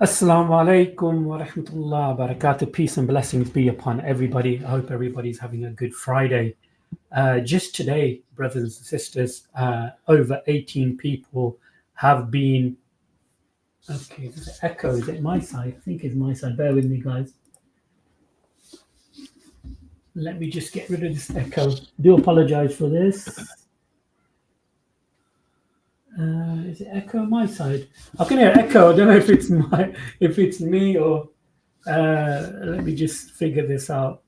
Assalamu alaikum wa rahmatullah wa barakatuh. Peace and blessings be upon everybody. I hope everybody's having a good Friday. Just today, brothers and sisters, over 18 people have been. Okay, there's an echo. Is it my side? I think it's my side. Bear with me, guys. Let me just get rid of this echo. Do apologize for this. Is it echo on my side? I can hear echo. I don't know if it's me or. Let me just figure this out.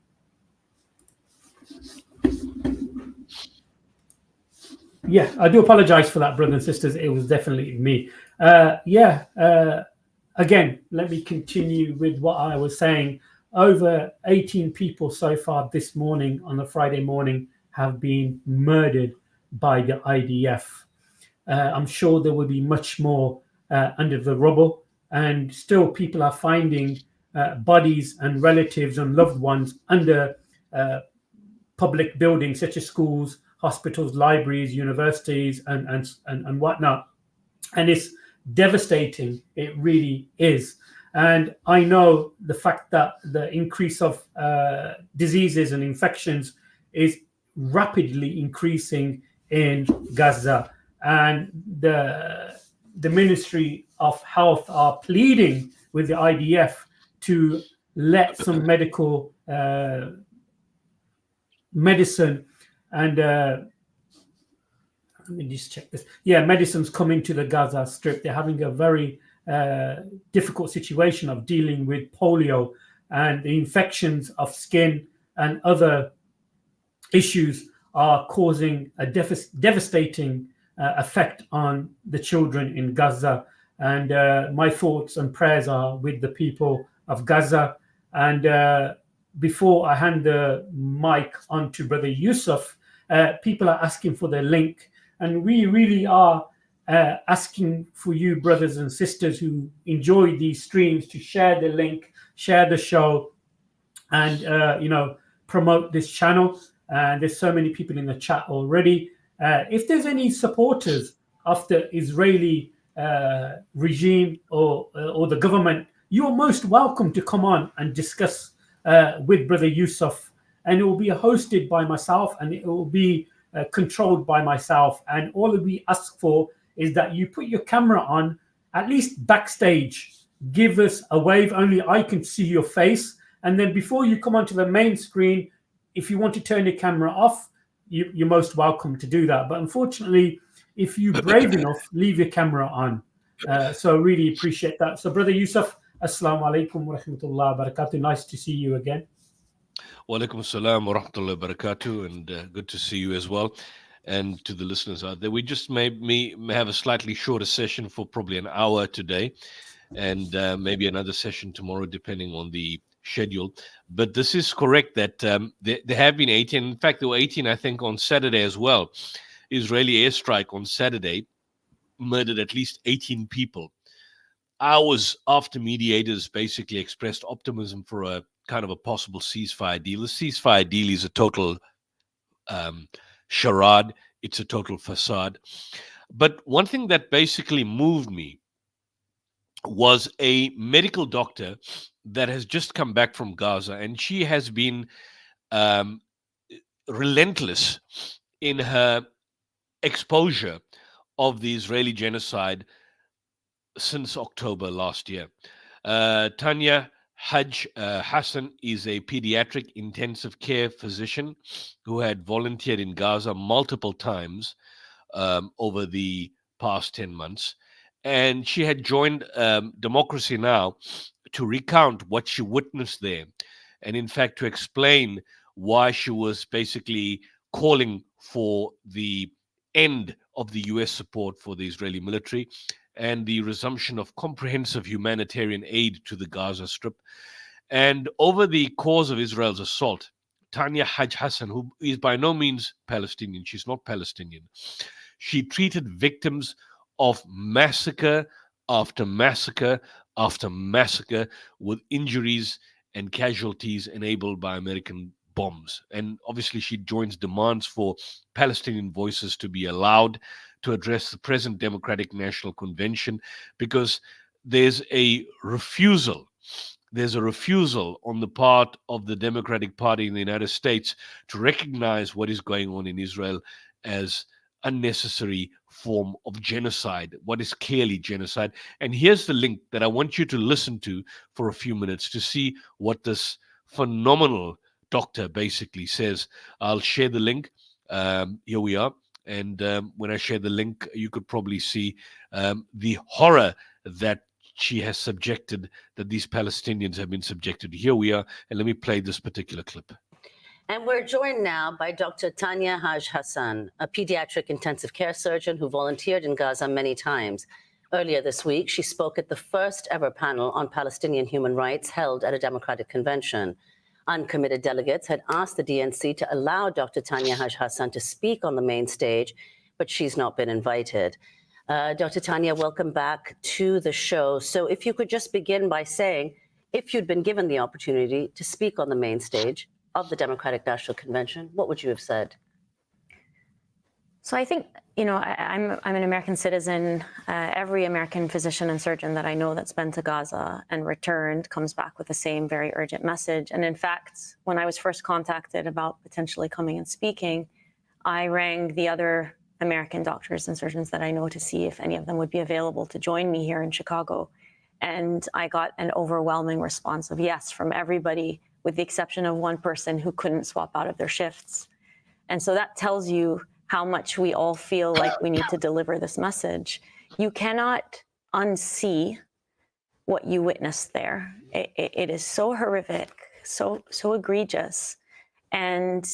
Yeah, I do apologize for that, brothers and sisters. It was definitely me. Yeah, again, let me continue with what I was saying. Over 18 people so far this morning, on a Friday morning, have been murdered by the IDF. I'm sure there will be much more under the rubble, and still people are finding bodies and relatives and loved ones under uh, public buildings such as schools, hospitals, libraries, universities, and whatnot. And it's devastating. It really is. And I know the fact that the increase of diseases and infections is rapidly increasing in Gaza, and the Ministry of Health are pleading with the IDF to let some medical medicine and let me just check this. Yeah, medicines coming to the Gaza Strip. They're having a very difficult situation of dealing with polio and the infections of skin and other issues are causing a devastating effect on the children in Gaza. And my thoughts and prayers are with the people of Gaza. And before I hand the mic on to Brother Yusuf, people are asking for the link. And we really are asking for you, brothers and sisters who enjoy these streams, to share the link, share the show, and promote this channel. And there's so many people in the chat already. If there's any supporters of the Israeli regime or the government, you are most welcome to come on and discuss with Brother Yusuf. And it will be hosted by myself, and it will be controlled by myself. And all that we ask for is that you put your camera on, at least backstage. Give us a wave. Only I can see your face. And then before you come onto the main screen, if you want to turn your camera off, you're most welcome to do that. But unfortunately, if you're brave enough, leave your camera on. So really appreciate that. So Brother Yusuf, Assalamu alaikum wa rahmatullah wa barakatuh. Nice to see you again. Wa alaikum salam wa rahmatullahi wa barakatuh, and good to see you as well. And to the listeners out there, we just may have a slightly shorter session for probably an hour today, and maybe another session tomorrow, depending on the schedule. But this is correct that there have been 18. In fact, there were 18, I think, on Saturday as well. Israeli airstrike on Saturday murdered at least 18 people. Hours after mediators basically expressed optimism for a kind of a possible ceasefire deal. The ceasefire deal is a total um, charade. It's a total facade. But one thing that basically moved me was a medical doctor that has just come back from Gaza, and she has been um, relentless in her exposure of the Israeli genocide since October last year. Tanya Haj Hassan is a pediatric intensive care physician who had volunteered in Gaza multiple times over the past 10 months. And she had joined Democracy Now! To recount what she witnessed there. And in fact, to explain why she was basically calling for the end of the US support for the Israeli military and the resumption of comprehensive humanitarian aid to the Gaza Strip. And over the course of Israel's assault, Tanya Haj Hassan, who is by no means Palestinian, she's not Palestinian, she treated victims of massacre after massacre after massacre with injuries and casualties enabled by American bombs. And obviously, she joins demands for Palestinian voices to be allowed to address the present Democratic National Convention because there's a refusal. There's a refusal on the part of the Democratic Party in the United States to recognize what is going on in Israel as unnecessary form of genocide, what is clearly genocide. And here's the link that I want you to listen to for a few minutes to see what this phenomenal doctor basically says. I'll share the link. Here we are. And when I share the link, you could probably see the horror that she has subjected, that these Palestinians have been subjected. Here we are, and let me play this particular clip. And we're joined now by Dr. Tanya Haj Hassan, a pediatric intensive care surgeon who volunteered in Gaza many times. Earlier this week, she spoke at the first ever panel on Palestinian human rights held at a Democratic convention. Uncommitted delegates had asked the DNC to allow Dr. Tanya Haj Hassan to speak on the main stage, but she's not been invited. Dr. Tanya, welcome back to the show. So if you could just begin by saying, if you'd been given the opportunity to speak on the main stage of the Democratic National Convention, what would you have said? So I think, I'm an American citizen. Every American physician and surgeon that I know that's been to Gaza and returned comes back with the same very urgent message. And in fact, when I was first contacted about potentially coming and speaking, I rang the other American doctors and surgeons that I know to see if any of them would be available to join me here in Chicago. And I got an overwhelming response of yes from everybody, with the exception of one person who couldn't swap out of their shifts. And so that tells you how much we all feel like we need to deliver this message. You cannot unsee what you witnessed there. It is so horrific, so egregious. And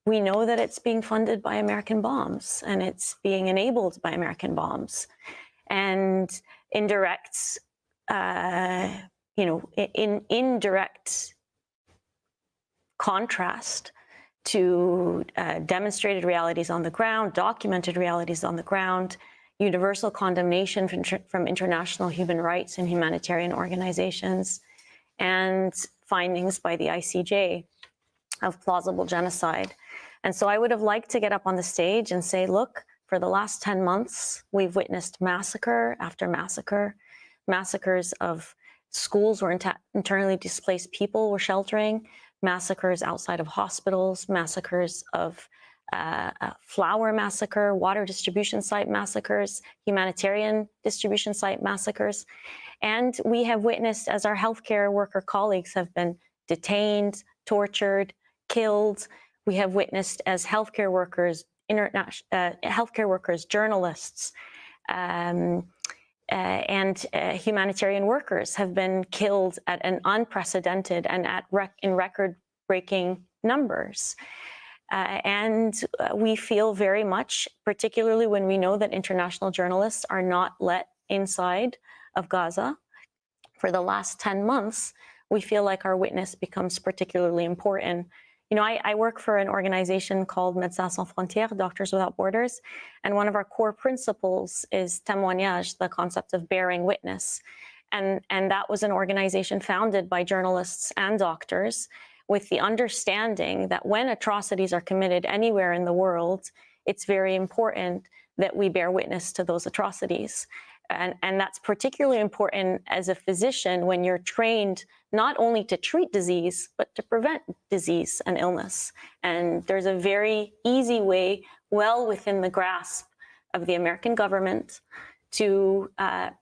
we know that it's being funded by American bombs, and it's being enabled by American bombs. And in direct contrast to demonstrated realities on the ground, documented realities on the ground, universal condemnation from international human rights and humanitarian organizations, and findings by the ICJ of plausible genocide. And so I would have liked to get up on the stage and say, look, for the last 10 months, we've witnessed massacre after massacre, massacres of schools where internally displaced people were sheltering, massacres outside of hospitals, massacres of flour massacre, water distribution site massacres, humanitarian distribution site massacres. And we have witnessed as our healthcare worker colleagues have been detained, tortured, killed. We have witnessed as healthcare workers, journalists, and humanitarian workers have been killed at an unprecedented and in record-breaking numbers. And we feel very much, particularly when we know that international journalists are not let inside of Gaza for the last 10 months, we feel like our witness becomes particularly important. I work for an organization called Médecins Sans Frontières, Doctors Without Borders, and one of our core principles is témoignage, the concept of bearing witness. And that was an organization founded by journalists and doctors with the understanding that when atrocities are committed anywhere in the world, it's very important that we bear witness to those atrocities. And that's particularly important as a physician when you're trained not only to treat disease, but to prevent disease and illness. And there's a very easy way, well within the grasp of the American government, to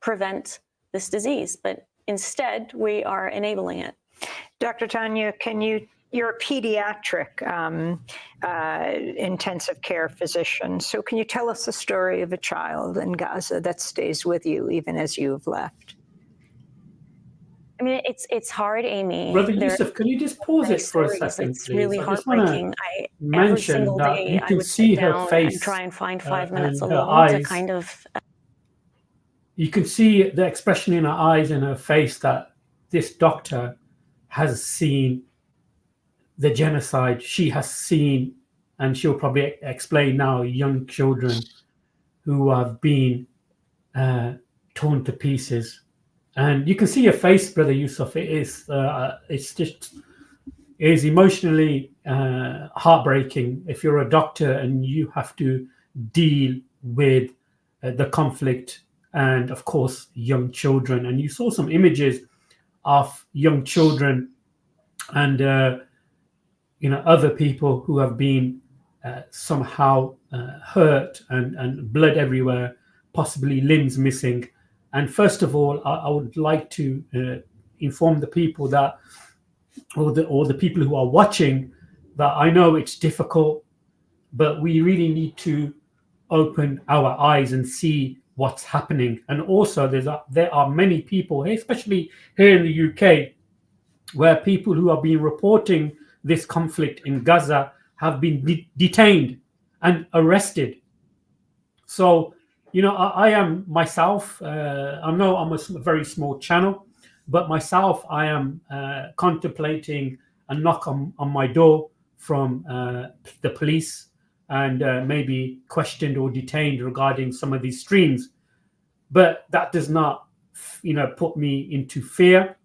prevent this disease. But instead, we are enabling it. Dr. Tanya, you're a pediatric intensive care physician. So can you tell us the story of a child in Gaza that stays with you even as you've left? I mean, it's hard, Amy. Brother Yusuf, can you just pause it for a second, it's please? really heartbreaking. Every single day I would sit down and try and find 5 minutes alone to kind of... You can see the expression in her eyes and her face that this doctor has seen the genocide. She has seen, and she'll probably explain now, young children who have been torn to pieces. And you can see your face, Brother Yusuf. It's emotionally heartbreaking if you're a doctor and you have to deal with the conflict and of course young children. And you saw some images of young children and other people who have been somehow hurt and blood everywhere, possibly limbs missing. And first of all, I would like to inform the people that, or the people who are watching, that I know it's difficult, but we really need to open our eyes and see what's happening. And also, there are many people, especially here in the UK, where people who have been reporting this conflict in Gaza have been detained and arrested. So, I am myself, I know I'm a very small channel, but myself, I am contemplating a knock on my door from the police and maybe questioned or detained regarding some of these streams. But that does not, put me into fear.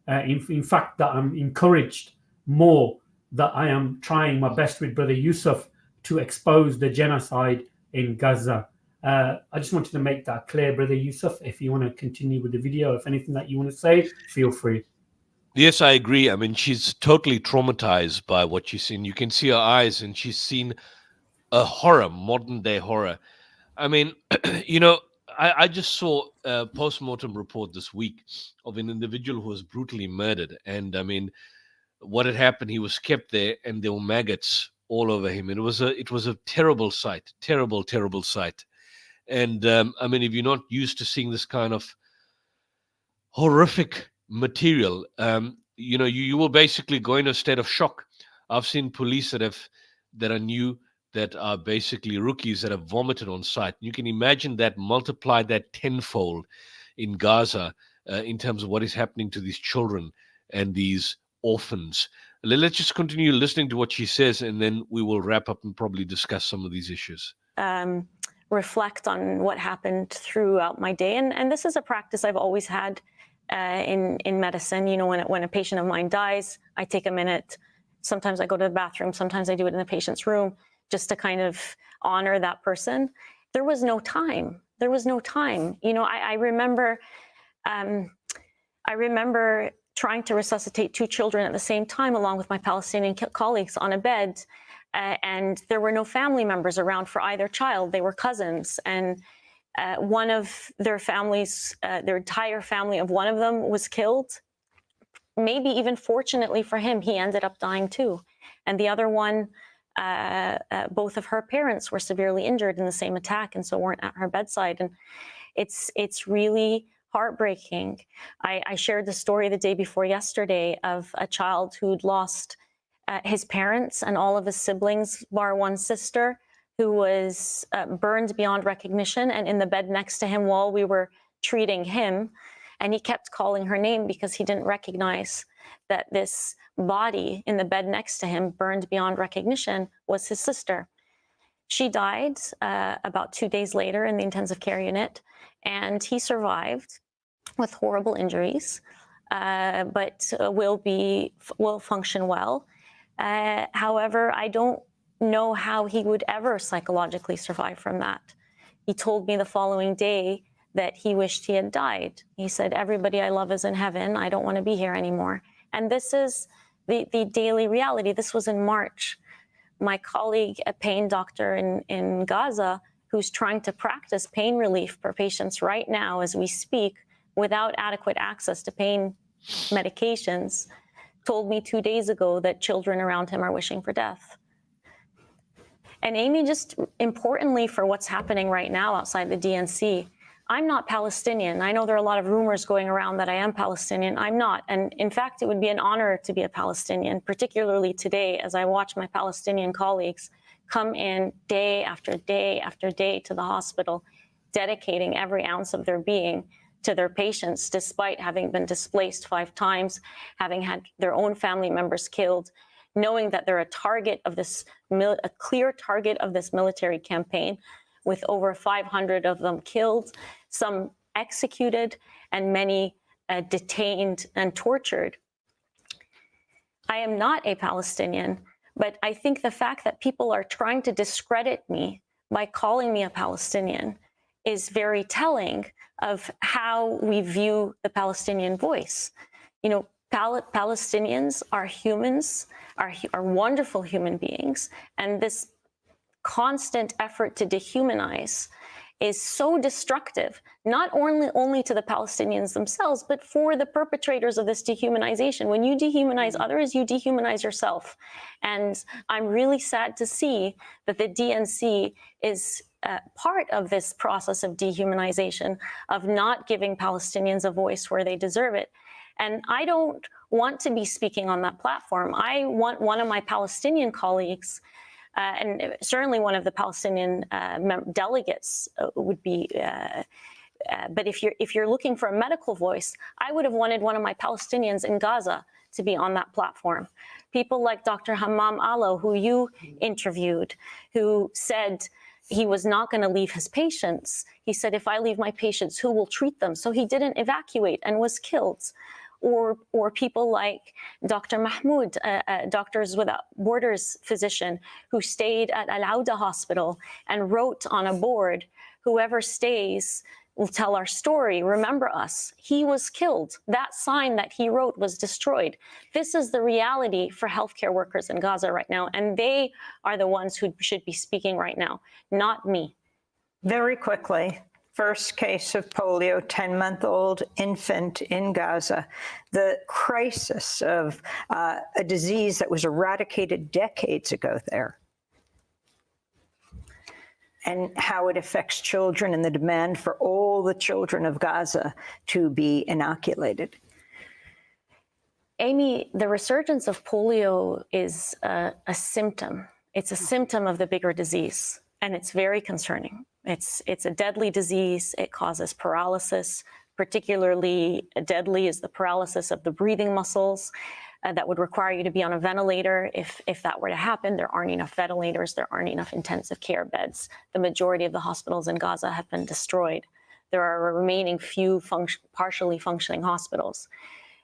In fact, that I'm encouraged more, that I am trying my best with Brother Yusuf to expose the genocide in Gaza. I just wanted to make that clear, Brother Yusuf. If you want to continue with the video, if anything that you want to say, feel free. Yes, I agree. I mean, she's totally traumatized by what she's seen. You can see her eyes, and she's seen a horror, modern day horror. I mean, I just saw a post-mortem report this week of an individual who was brutally murdered. And I mean, what had happened, he was kept there and there were maggots all over him. And it was a terrible sight, terrible sight. And I mean, if you're not used to seeing this kind of horrific material, you will basically go in a state of shock. I've seen police that are new, that are basically rookies, that have vomited on sight. You can imagine that, multiply that tenfold in Gaza in terms of what is happening to these children and these orphans. Let's just continue listening to what she says, and then we will wrap up and probably discuss some of these issues. Reflect on what happened throughout my day. And this is a practice I've always had in medicine. When a patient of mine dies, I take a minute. Sometimes I go to the bathroom. Sometimes I do it in the patient's room, just to kind of honor that person. There was no time. I remember trying to resuscitate 2 children at the same time, along with my Palestinian colleagues, on a bed. And there were no family members around for either child. They were cousins. And one of their families, their entire family of one of them was killed. Maybe even fortunately for him, he ended up dying too. And the other one, both of her parents were severely injured in the same attack, and so weren't at her bedside. And it's really heartbreaking. I shared the story the day before yesterday of a child who'd lost his parents and all of his siblings, bar one sister, who was burned beyond recognition, and in the bed next to him while we were treating him. And he kept calling her name because he didn't recognize that this body in the bed next to him, burned beyond recognition, was his sister. She died about 2 days later in the intensive care unit, and he survived with horrible injuries, but will function well. However, I don't know how he would ever psychologically survive from that. He told me the following day that he wished he had died. He said, "Everybody I love is in heaven. I don't want to be here anymore." And this is the daily reality. This was in March. My colleague, a pain doctor in Gaza, who's trying to practice pain relief for patients right now as we speak without adequate access to pain medications, told me 2 days ago that children around him are wishing for death. And Amy, just importantly for what's happening right now outside the DNC, I'm not Palestinian. I know there are a lot of rumors going around that I am Palestinian. I'm not. And in fact, it would be an honor to be a Palestinian, particularly today as I watch my Palestinian colleagues come in day after day after day to the hospital, dedicating every ounce of their being to their patients, despite having been displaced 5 times, having had their own family members killed, knowing that they're a clear target of this military campaign, with over 500 of them killed, some executed, and many detained and tortured. I am not a Palestinian, but I think the fact that people are trying to discredit me by calling me a Palestinian is very telling of how we view the Palestinian voice. You know, Palestinians are humans, are wonderful human beings, and this constant effort to dehumanize is so destructive, not only to the Palestinians themselves, but for the perpetrators of this dehumanization. When you dehumanize others, you dehumanize yourself. And I'm really sad to see that the DNC is part of this process of dehumanization, of not giving Palestinians a voice where they deserve it. And I don't want to be speaking on that platform. I want one of my Palestinian colleagues, and certainly one of the Palestinian delegates would be. But if you're looking for a medical voice, I would have wanted one of my Palestinians in Gaza to be on that platform. People like Dr. Hammam Allo, who you interviewed, who said he was not going to leave his patients. He said, if I leave my patients, who will treat them? So he didn't evacuate and was killed. Or people like Dr. Mahmoud, Doctors Without Borders physician, who stayed at Al-Auda Hospital and wrote on a board, whoever stays will tell our story, remember us. He was killed. That sign that he wrote was destroyed. This is the reality for healthcare workers in Gaza right now, and they are the ones who should be speaking right now, not me. Very quickly, first case of polio, 10-month-old infant in Gaza, the crisis of a disease that was eradicated decades ago there, and how it affects children and the demand for all the children of Gaza to be inoculated. Amy, the resurgence of polio is a symptom. It's a symptom of the bigger disease, and it's very concerning. It's a deadly disease. It causes paralysis. Particularly deadly is the paralysis of the breathing muscles that would require you to be on a ventilator. If that were to happen, there aren't enough ventilators. There aren't enough intensive care beds. The majority of the hospitals in Gaza have been destroyed. There are a remaining few partially functioning hospitals.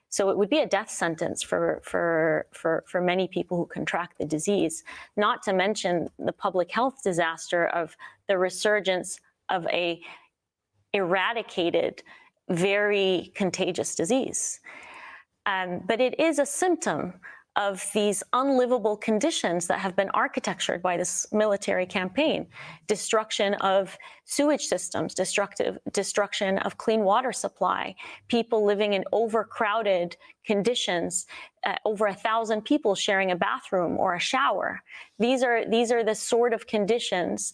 So it would be a death sentence for many people who contract the disease, not to mention the public health disaster of the resurgence of a eradicated, very contagious disease. But it is a symptom of these unlivable conditions that have been architectured by this military campaign. Destruction of sewage systems, destruction of clean water supply, people living in overcrowded conditions, over 1,000 people sharing a bathroom or a shower. These are the sort of conditions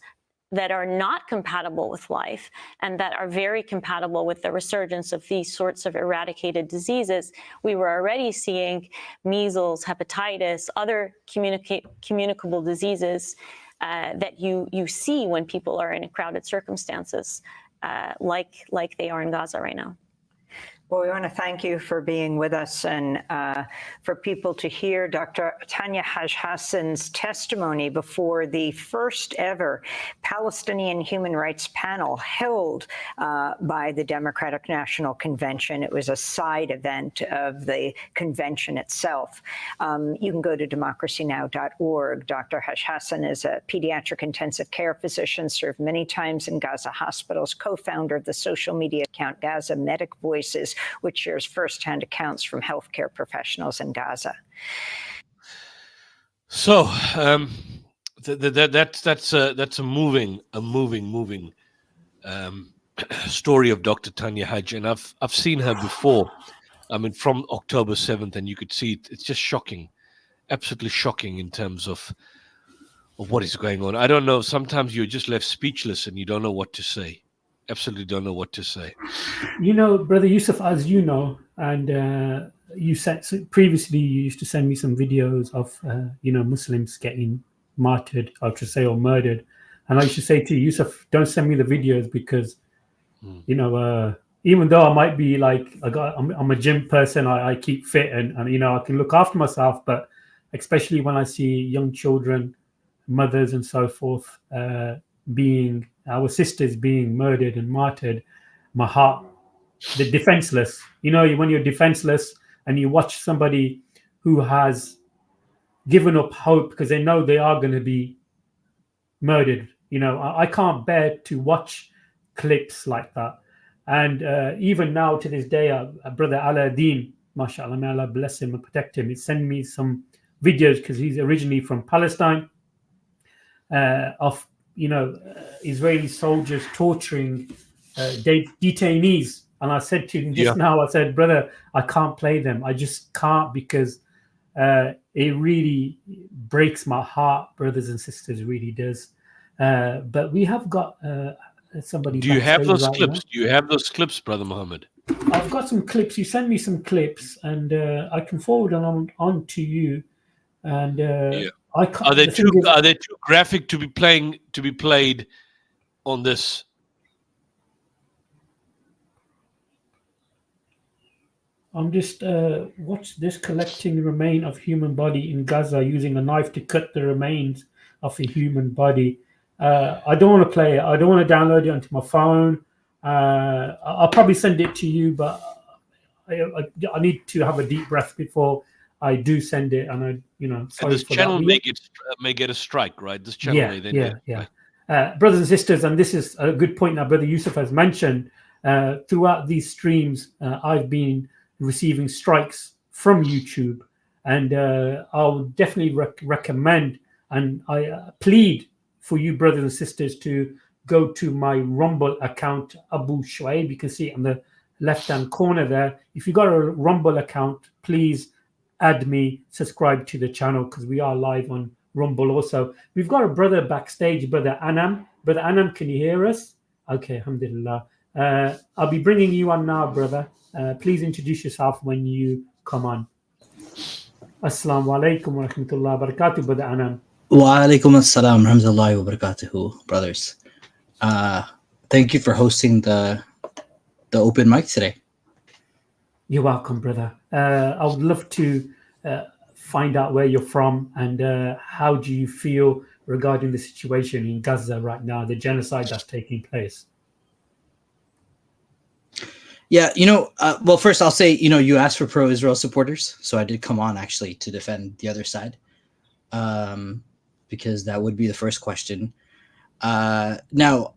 that are not compatible with life and that are very compatible with the resurgence of these sorts of eradicated diseases. We were already seeing measles, hepatitis, other communicable diseases that you see when people are in crowded circumstances, like they are in Gaza right now. Well, we want to thank you for being with us, and for people to hear Dr. Tanya Haj Hassan's testimony before the first ever Palestinian human rights panel held by the Democratic National Convention. It was a side event of the convention itself. You can go to democracynow.org. Dr. Haj Hassan is a pediatric intensive care physician, served many times in Gaza hospitals, co-founder of the social media account Gaza Medic Voices, which shares firsthand accounts from healthcare professionals in Gaza. So that's a moving story of Dr. Tanya Haj, and I've seen her before. I mean, from October 7th, and you could see it's just shocking, absolutely shocking in terms of what is going on. I don't know. Sometimes you're just left speechless and you don't know what to say. Absolutely don't know what to say. You know, Brother Yusuf, as you know, and you said previously, you used to send me some videos of Muslims getting martyred, I should say, or murdered, and I used to say to you, Yusuf, don't send me the videos because even though I might be like I'm a gym person, I keep fit and I can look after myself, but especially when I see young children, mothers, and so forth our sisters being murdered and martyred, my heart, the defenseless. When you're defenseless and you watch somebody who has given up hope because they know they are going to be murdered. I can't bear to watch clips like that. And even now to this day, brother Aladdin, mashallah, may Allah bless him and protect him, he sent me some videos because he's originally from Palestine, of Israeli soldiers torturing detainees. And I said to him just now, I said, brother, I can't play them. I just can't, because it really breaks my heart, brothers and sisters, it really does. But we have got somebody. Do you have those right clips? now. Do you have those clips, Brother Muhammad? I've got some clips. You send me some clips, and I can forward them on to you. And I can't, are they too graphic to be played on this? I'm just what's this? Collecting remain of human body in Gaza using a knife to cut the remains of a human body. I don't want to play it. I don't want to download it onto my phone. I'll probably send it to you, but I need to have a deep breath before I do send it. And sorry, and this for channel that. may get a strike, right? This channel may then get a strike. Brothers and sisters, and this is a good point that Brother Yusuf has mentioned. Throughout these streams, I've been receiving strikes from YouTube, and I would definitely recommend, and I plead for you, brothers and sisters, to go to my Rumble account, Abu Shuaib. You can see it on the left-hand corner there. If you got a Rumble account, please add me, subscribe to the channel, because we are live on Rumble also. We've got a brother backstage, Brother Anam. Brother Anam, can you hear us? Okay, alhamdulillah. I'll be bringing you on now, brother. Please introduce yourself when you come on. Assalamu alaikum wa rahmatullahi wa barakatuh, Brother Anam. Wa alaikum assalam wa rahmatullahi wa barakatuhu, brothers. Thank you for hosting the open mic today. You're welcome, brother. I would love to find out where you're from, and how do you feel regarding the situation in Gaza right now, the genocide that's taking place. Yeah, well, first I'll say, you asked for pro-Israel supporters, so I did come on actually to defend the other side, because that would be the first question. Now,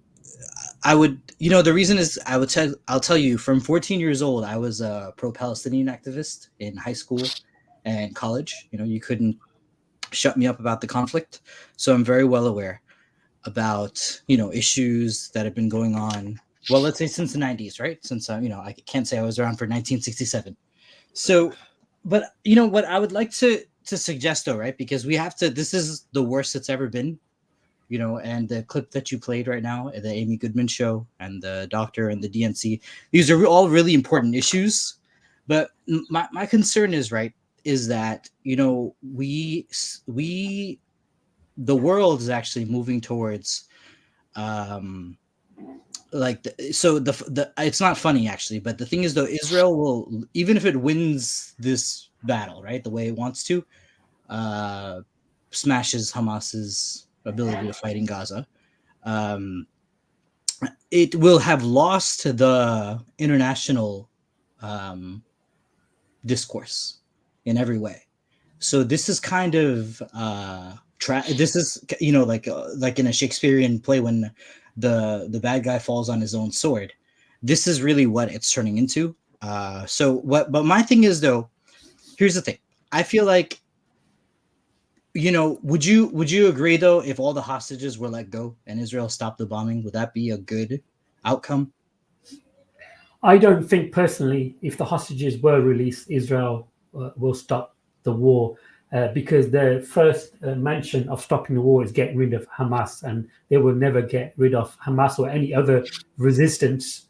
I would, the reason is I'll tell you, from 14 years old, I was a pro-Palestinian activist in high school and college. You couldn't shut me up about the conflict, so I'm very well aware about, issues that have been going on. Well, let's say since the 90s, right? Since, I can't say I was around for 1967. So, but, what I would like to suggest though, right? Because we have to, this is the worst it's ever been, and the clip that you played right now, the Amy Goodman show and the doctor and the DNC, these are all really important issues. But my concern is, right, is that, the world is actually moving towards, it's not funny actually, but the thing is though, Israel will, even if it wins this battle, right, the way it wants to, smashes Hamas's ability to fight in Gaza, it will have lost the international discourse in every way. So this is kind of this is like in a Shakespearean play when the bad guy falls on his own sword. This is really what it's turning into. But my thing is though, here's the thing. I feel like, would you agree though, if all the hostages were let go and Israel stopped the bombing, would that be a good outcome? I don't think personally, if the hostages were released, Israel will stop the war. Because the first mention of stopping the war is getting rid of Hamas, and they will never get rid of Hamas or any other resistance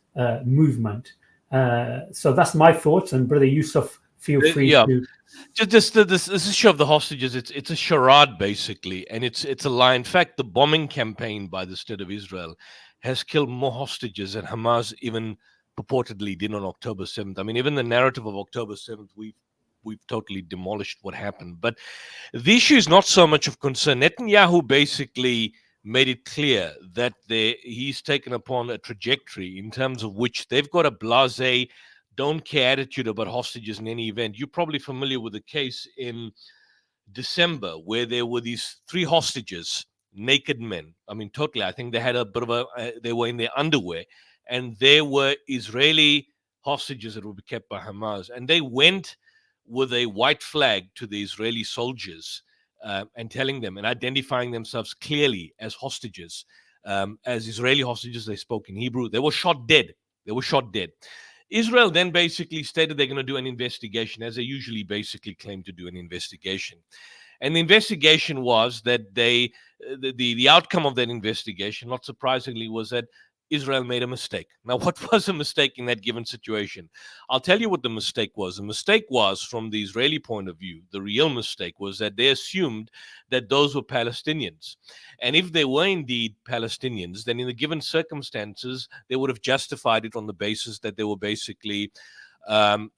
movement. So that's my thoughts, and Brother Yusuf, feel free to. Just this issue of the hostages, it's a charade basically, and it's a lie. In fact, the bombing campaign by the State of Israel has killed more hostages than Hamas even purportedly did on October 7th. I mean, even the narrative of October 7th, we've totally demolished what happened. But the issue is not so much of concern. Netanyahu basically made it clear that he's taken upon a trajectory in terms of which they've got a blasé, don't care attitude about hostages in any event. You're probably familiar with the case in December where there were these 3 hostages naked men. I mean, totally. I think they had a bit of they were in their underwear, and there were Israeli hostages that would be kept by Hamas. And they went with a white flag to the Israeli soldiers and telling them and identifying themselves clearly as hostages. As Israeli hostages, they spoke in Hebrew. They were shot dead. They were shot dead. Israel then basically stated they're going to do an investigation, as they usually basically claim to do an investigation. And the investigation was that the outcome of that investigation, not surprisingly, was that Israel made a mistake. Now, what was a mistake in that given situation? I'll tell you what the mistake was. The mistake was, from the Israeli point of view, the real mistake was that they assumed that those were Palestinians. And if they were indeed Palestinians, then in the given circumstances, they would have justified it on the basis that they were basically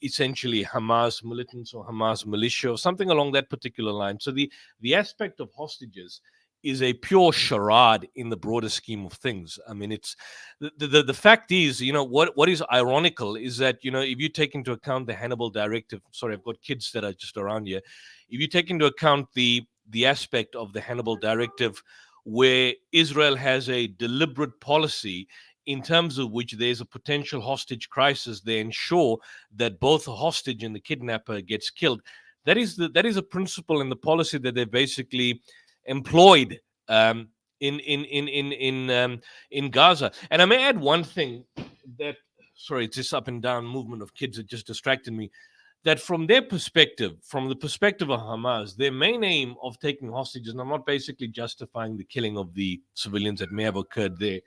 essentially Hamas militants or Hamas militia or something along that particular line. So the aspect of hostages is a pure charade in the broader scheme of things. I mean, it's the fact is, what is ironical is that, if you take into account the Hannibal Directive, sorry, I've got kids that are just around here. If you take into account the aspect of the Hannibal Directive, where Israel has a deliberate policy in terms of which there's a potential hostage crisis, they ensure that both the hostage and the kidnapper gets killed. That is a principle in the policy that they basically employed in Gaza. And I may add one thing that, sorry, it's this up and down movement of kids that just distracted me, that from their perspective, from the perspective of Hamas, their main aim of taking hostages, and I'm not basically justifying the killing of the civilians that may have occurred there,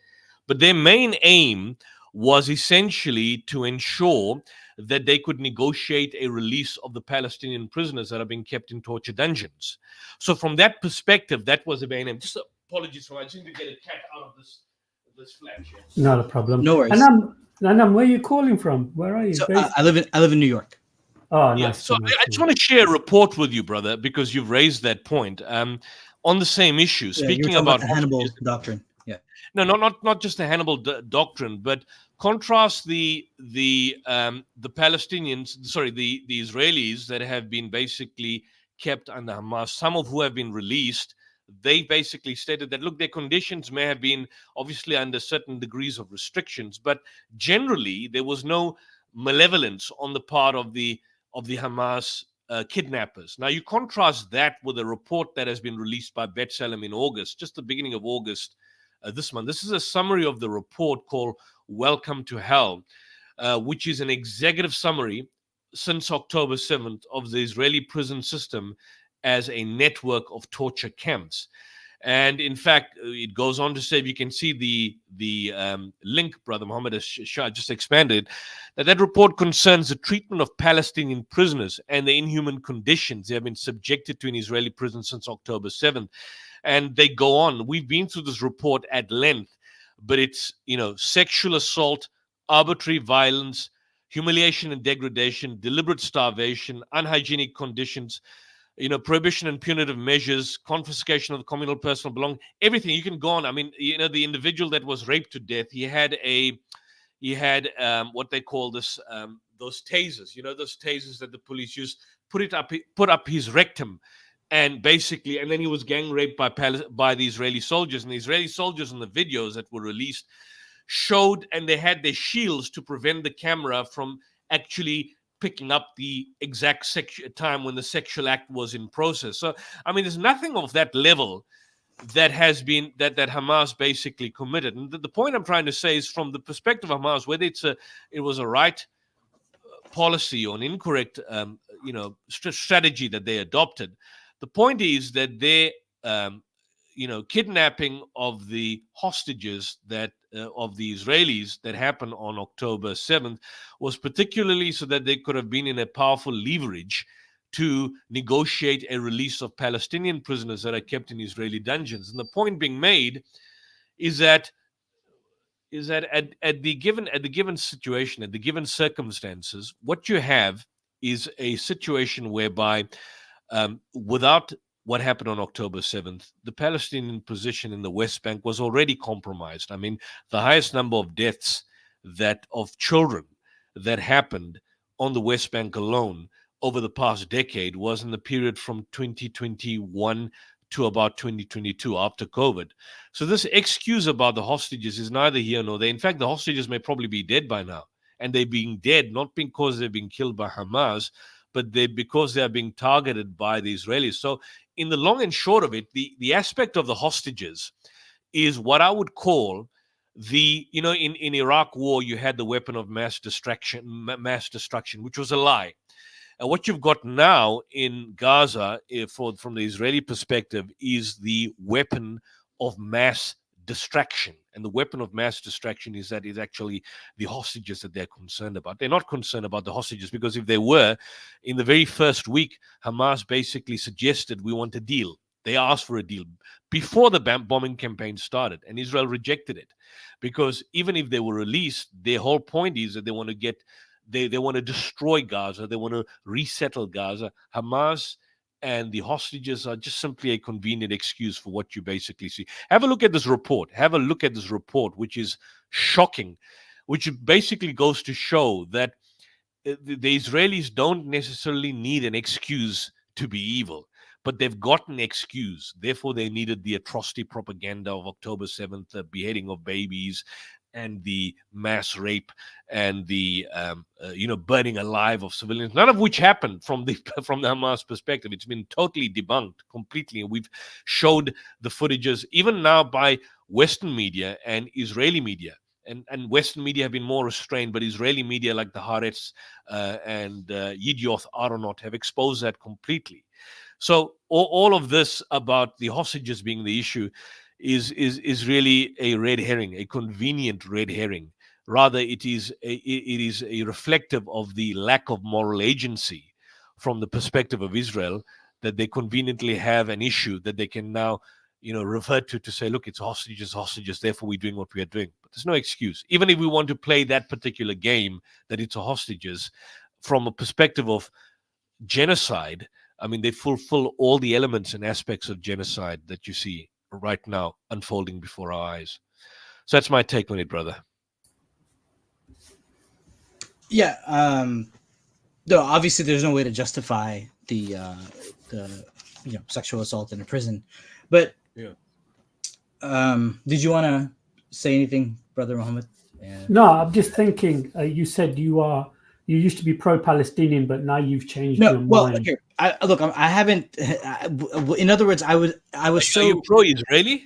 but their main aim was essentially to ensure that they could negotiate a release of the Palestinian prisoners that are being kept in torture dungeons. So from that perspective, that was the main aim. Just apologies for I just need to get a cat out of this flat here. Not a problem. No worries. Anam, where are you calling from? Where are you? So I live in New York. Oh, Yeah. nice. So I just want to share a report with you, brother, because you've raised that point on the same issue. Speaking about the Hannibal doctrine. Yeah. No, not just the Hannibal doctrine, but contrast the Palestinians, sorry, the Israelis that have been basically kept under Hamas, some of who have been released. They basically stated that, look, their conditions may have been obviously under certain degrees of restrictions, but generally there was no malevolence on the part of the Hamas kidnappers. Now you contrast that with a report that has been released by B'Tselem in August, just the beginning of August this month. This is a summary of the report called Welcome to Hell, which is an executive summary since October 7th of the Israeli prison system as a network of torture camps. And in fact, it goes on to say, if you can see the link, Brother Mohammed has just expanded, that report concerns the treatment of Palestinian prisoners and the inhuman conditions they have been subjected to in Israeli prison since October 7th. And they go on. We've been through this report at length, but it's, sexual assault, arbitrary violence, humiliation and degradation, deliberate starvation, unhygienic conditions, prohibition and punitive measures, confiscation of the communal personal belongings, everything. You can go on. I mean, the individual that was raped to death, he had what they call this, those tasers, those tasers that the police use, put up his rectum. And basically, and then he was gang raped by the Israeli soldiers. And the Israeli soldiers in the videos that were released showed, and they had their shields to prevent the camera from actually picking up the exact time when the sexual act was in process. So, I mean, there's nothing of that level that has been that Hamas basically committed. And the point I'm trying to say is, from the perspective of Hamas, whether it was a right policy or an incorrect, strategy that they adopted. The point is that their, kidnapping of the hostages of the Israelis that happened on October 7th was particularly so that they could have been in a powerful leverage to negotiate a release of Palestinian prisoners that are kept in Israeli dungeons. And the point being made is that at the given situation, at the given circumstances, what you have is a situation whereby without what happened on October 7th, the Palestinian position in the West Bank was already compromised. I mean, the highest number of deaths of children that happened on the West Bank alone over the past decade was in the period from 2021 to about 2022 after COVID. So this excuse about the hostages is neither here nor there. In fact, the hostages may probably be dead by now. And they're being dead not because they're being killed by Hamas, but because they are being targeted by the Israelis. So in the long and short of it, the aspect of the hostages is what I would call in Iraq war, you had the weapon of mass destruction, which was a lie. And what you've got now in Gaza, from the Israeli perspective, is the weapon of mass distraction. And the weapon of mass distraction is actually the hostages that they're concerned about. They're not concerned about the hostages, because if they were, in the very first week, Hamas basically suggested we want a deal. They asked for a deal before the bombing campaign started, and Israel rejected it, because even if they were released, their whole point is that they want to they want to destroy Gaza. They want to resettle Gaza. Hamas and the hostages are just simply a convenient excuse for what you basically see. Have a look at this report. Which is shocking, which basically goes to show that the Israelis don't necessarily need an excuse to be evil, but they've got an excuse. Therefore, they needed the atrocity propaganda of October 7th, the beheading of babies, and the mass rape, and the burning alive of civilians, none of which happened from the Hamas perspective. It's been totally debunked completely. We've showed the footages even now by Western media and Israeli media. And Western media have been more restrained, but Israeli media like the Haaretz and Yedioth Aharonot have exposed that completely. So all of this about the hostages being the issue is really a red herring, a convenient red herring. Rather, it is a reflective of the lack of moral agency from the perspective of Israel, that they conveniently have an issue that they can now revert to say, look, it's hostages, therefore we're doing what we are doing. But there's no excuse. Even if we want to play that particular game, that it's a hostages, from a perspective of genocide, I mean, they fulfill all the elements and aspects of genocide that you see right now unfolding before our eyes. So that's my take on it, brother. Yeah. No, obviously there's no way to justify the sexual assault in a prison, but yeah. Did you want to say anything, Brother Muhammad? Yeah. No, I'm just thinking. You said you used to be pro-Palestinian, but now you've changed your mind. Well, here, I haven't. In other words, I was Are you pro-Israeli?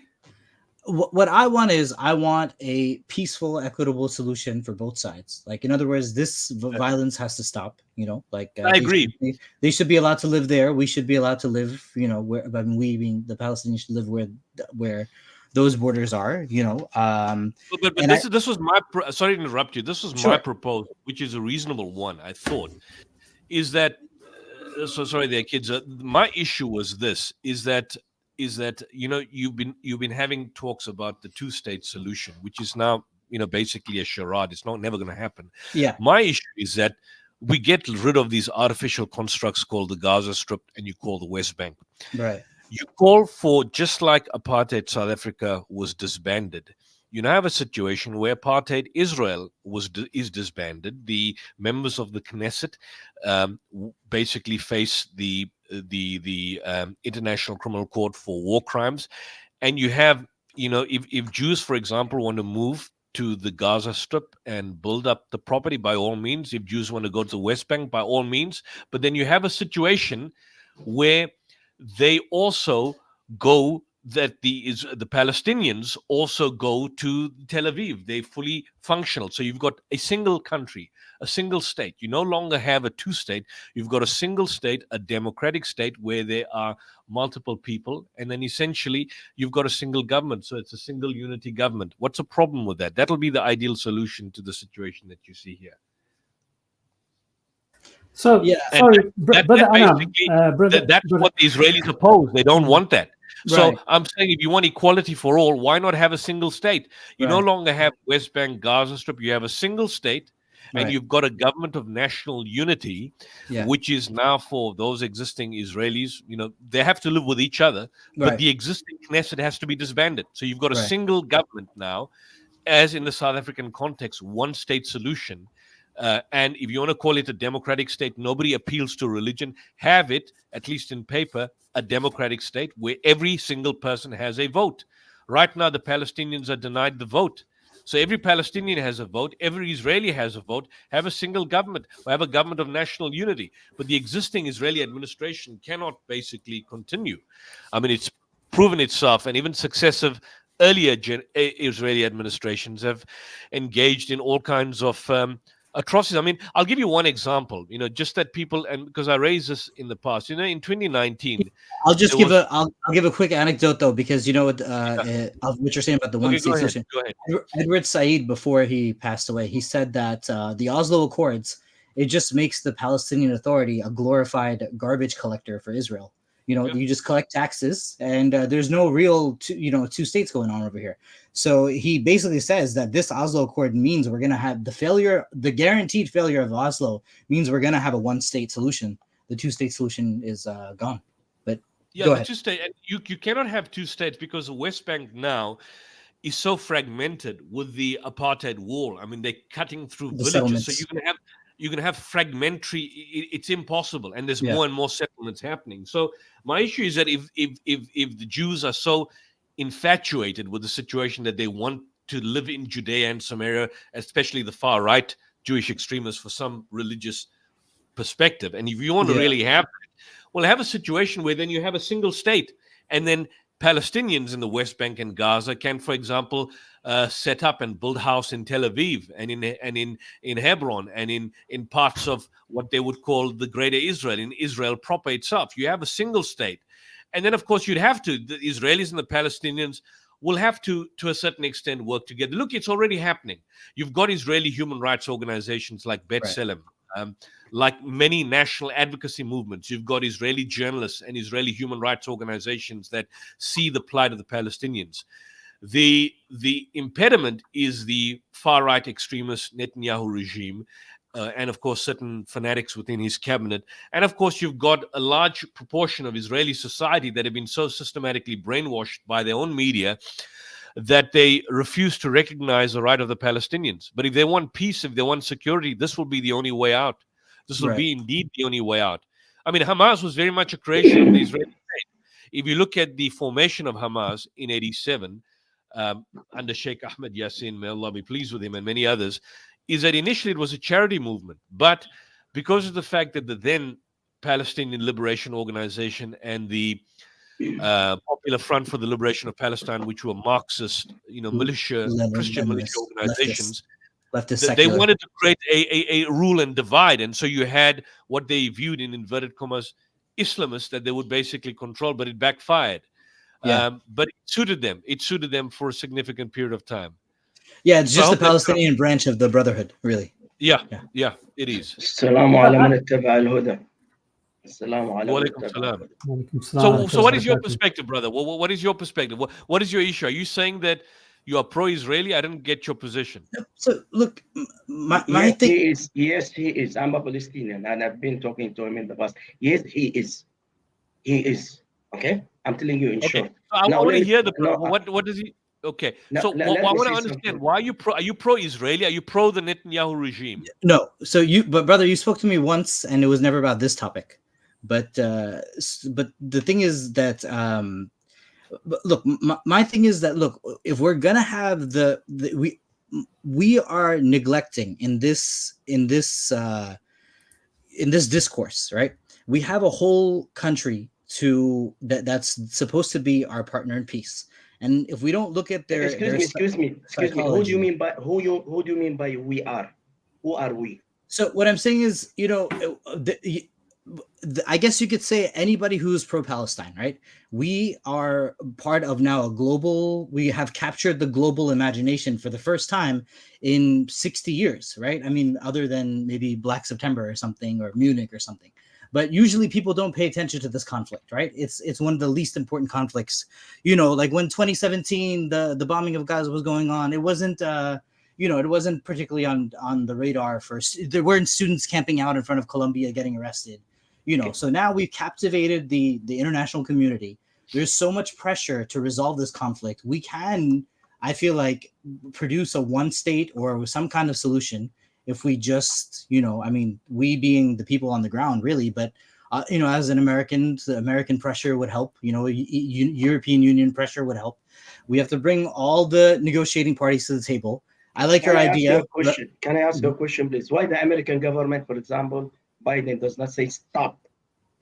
What I want is a peaceful, equitable solution for both sides. Like, in other words, this violence has to stop. I agree. They should be allowed to live there. We should be allowed to live. Where we being the Palestinians should live where those borders are. But this was my sorry to interrupt you. This was my proposal, which is a reasonable one. I thought is that. So sorry, there, kids. My issue was this: is that you've been having talks about the two-state solution, which is now basically a charade. It's never going to happen. Yeah. My issue is that we get rid of these artificial constructs called the Gaza Strip and you call the West Bank. Right. You call for, just like apartheid South Africa was disbanded, you now have a situation where apartheid Israel is disbanded. The members of the Knesset basically face the International Criminal Court for war crimes, and you have if Jews, for example, want to move to the Gaza Strip and build up the property, by all means. If Jews want to go to the West Bank, by all means. But then you have a situation where they also go, that the Palestinians also go to Tel Aviv. They're fully functional. So you've got a single country, a single state. You no longer have a two-state. You've got a single state, a democratic state where there are multiple people. And then essentially you've got a single government. So it's a single unity government. What's the problem with that? That'll be the ideal solution to the situation that you see here. So, yeah, sorry, that's what the Israelis oppose. They don't want that. So Right. I'm saying, if you want equality for all, why not have a single state? You no Right. longer have West Bank, Gaza Strip. You have a single state, and Right. you've got a government of national unity, Yeah. which is now for those existing Israelis. They have to live with each other, but Right. the existing Knesset has to be disbanded. So you've got a Right. single government now, as in the South African context, one state solution. And if you want to call it a democratic state, nobody appeals to religion. Have it, at least in paper, a democratic state where every single person has a vote. Right now, the Palestinians are denied the vote. So every Palestinian has a vote, every Israeli has a vote, have a single government, or have a government of national unity. But the existing Israeli administration cannot basically continue. I mean, it's proven itself, and even successive earlier Israeli administrations have engaged in all kinds of atrocities. I mean, I'll give you one example, just that people, and because I raised this in the past, in 2019. I'll just give I'll give a quick anecdote though, because what you're saying about the one state solution. Go ahead. Edward Said, before he passed away, he said that the Oslo Accords, it just makes the Palestinian Authority a glorified garbage collector for Israel. You just collect taxes, and there's no real two states going on over here. So he basically says that this Oslo Accord means we're going to have the guaranteed failure of Oslo means we're going to have a one-state solution. The two-state solution is gone. But yeah, go ahead. Two-state, and you cannot have two states because the West Bank now is so fragmented with the apartheid wall. I mean, they're cutting through The villages, settlements. so you can have fragmentary. It's impossible, and there's more and more settlements happening. So my issue is that if the Jews are so infatuated with the situation that they want to live in Judea and Samaria, especially the far right Jewish extremists, for some religious perspective, and if you want to really have it, well, have a situation where then you have a single state, and then Palestinians in the West Bank and Gaza can, for example, set up and build house in Tel Aviv and in Hebron and in parts of what they would call the Greater Israel, in Israel proper itself. You have a single state, and then of course the Israelis and the Palestinians will have to a certain extent work together. Look, it's already happening. You've got Israeli human rights organizations like B'Tselem. Like many national advocacy movements, you've got Israeli journalists and Israeli human rights organizations that see the plight of the Palestinians. The impediment is the far-right extremist Netanyahu regime, and of course certain fanatics within his cabinet. And of course you've got a large proportion of Israeli society that have been so systematically brainwashed by their own media that they refuse to recognize the right of the Palestinians. But if they want peace, if they want security, this will be the only way out. This will be indeed the only way out. I mean, Hamas was very much a creation of the Israeli state. If you look at the formation of Hamas in 1987, under Sheikh Ahmed Yassin, may Allah be pleased with him, and many others, is that initially it was a charity movement. But because of the fact that the then Palestinian Liberation Organization and the Popular Front for the Liberation of Palestine, which were Marxist, Christian militia organizations, they wanted to create a rule and divide. And so you had what they viewed in inverted commas Islamists that they would basically control, but it backfired. But it suited them. It suited them for a significant period of time. Yeah, it's just the Palestinian branch of the Brotherhood, really. Yeah, it is. السلام على من اتبع الهدى. السلام على من اتبع الهدى. So what is your perspective, brother? What is your perspective? What is your issue? Are you saying that you are pro-Israeli? I didn't get your position. So look, my Yes, thing. he is. Yes, he is. I'm a Palestinian, and I've been talking to him in the past. Yes, he is. He is. Okay, I'm telling you in short. So I want to hear no, what does he? Okay, No, so let I me want to say understand something. why are you pro-Israeli? Are you pro the Netanyahu regime? No, but brother, you spoke to me once, and it was never about this topic. But the thing is that look, my thing is that look, if we're gonna have we are neglecting in this discourse, right? We have a whole country that's supposed to be our partner in peace, and if we don't look at their Excuse me. Who do you mean by we are? Who are we? So what I'm saying is, I guess you could say anybody who's pro-Palestine, right? We are part of now we have captured the global imagination for the first time in 60 years, right? I mean, other than maybe Black September or something, or Munich or something. But usually people don't pay attention to this conflict, right? It's one of the least important conflicts. Like when 2017, the bombing of Gaza was going on, it wasn't it wasn't particularly on the radar there weren't students camping out in front of Columbia getting arrested. So now we've captivated the international community. There's so much pressure to resolve this conflict. We can, I feel like, produce a one state or some kind of solution, if we just, I mean, we being the people on the ground, really, but as an American, the American pressure would help. European Union pressure would help. We have to bring all the negotiating parties to the table. I like your idea. Can I ask you a question, please? Why the American government, for example, Biden does not say stop?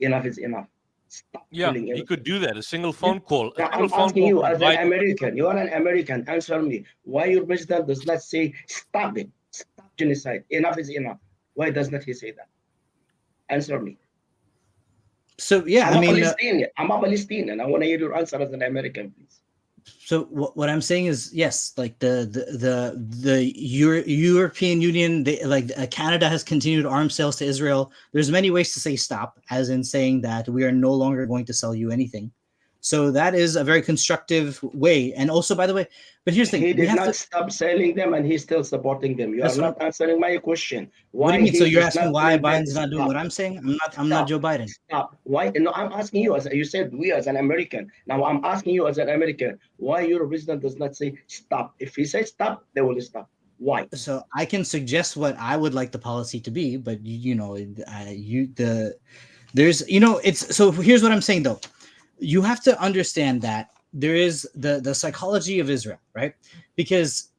Enough is enough. Stop. Yeah, he could do that. A single phone call. Now, I'm asking you as an American. You are an American. Answer me. Why your president does not say stop it? Stop genocide. Enough is enough. Why does not he say that? Answer me. So yeah, I'm a Palestinian. I want to hear your answer as an American, please. So what I'm saying is, yes, like the European Union, Canada has continued arms sales to Israel. There's many ways to say stop, as in saying that we are no longer going to sell you anything. So that is a very constructive way. And also, by the way, but here's the thing: he did not stop selling them, and he's still supporting them. You are not answering my question. What do you mean? So you're asking why Biden's not doing what I'm saying? I'm not Joe Biden. Stop. Why? No, I'm asking you, as you said, we as an American. Now I'm asking you as an American, why your president does not say stop? If he says stop, they will stop. Why? So I can suggest what I would like the policy to be, but it's so. Here's what I'm saying though. You have to understand that there is the psychology of Israel, right? Because,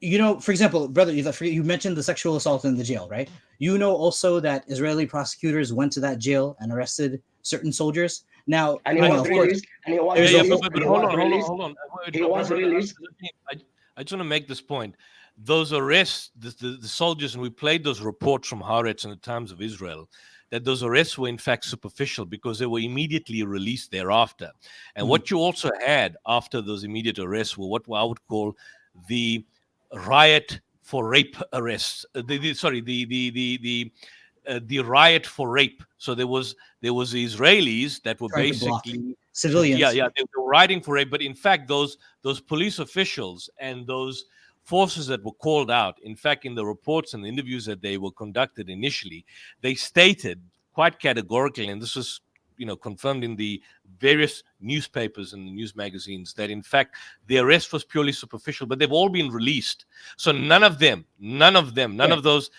for example, brother, you mentioned the sexual assault in the jail, right? You know also that Israeli prosecutors went to that jail and arrested certain soldiers. Now, and he was released. Hold on. He was released. I just want to make this point. Those arrests, the soldiers, and we played those reports from Haaretz and the Times of Israel, that those arrests were in fact superficial because they were immediately released thereafter. And what you also had after those immediate arrests were what I would call the riot for rape arrests. The riot for rape. So there was the Israelis that were basically civilians. Yeah, they were rioting for rape. But in fact, those police officials and those forces that were called out, in fact, in the reports and the interviews that they were conducted initially, they stated quite categorically, and this was confirmed in the various newspapers and the news magazines, that in fact the arrest was purely superficial, but they've all been released. So none of those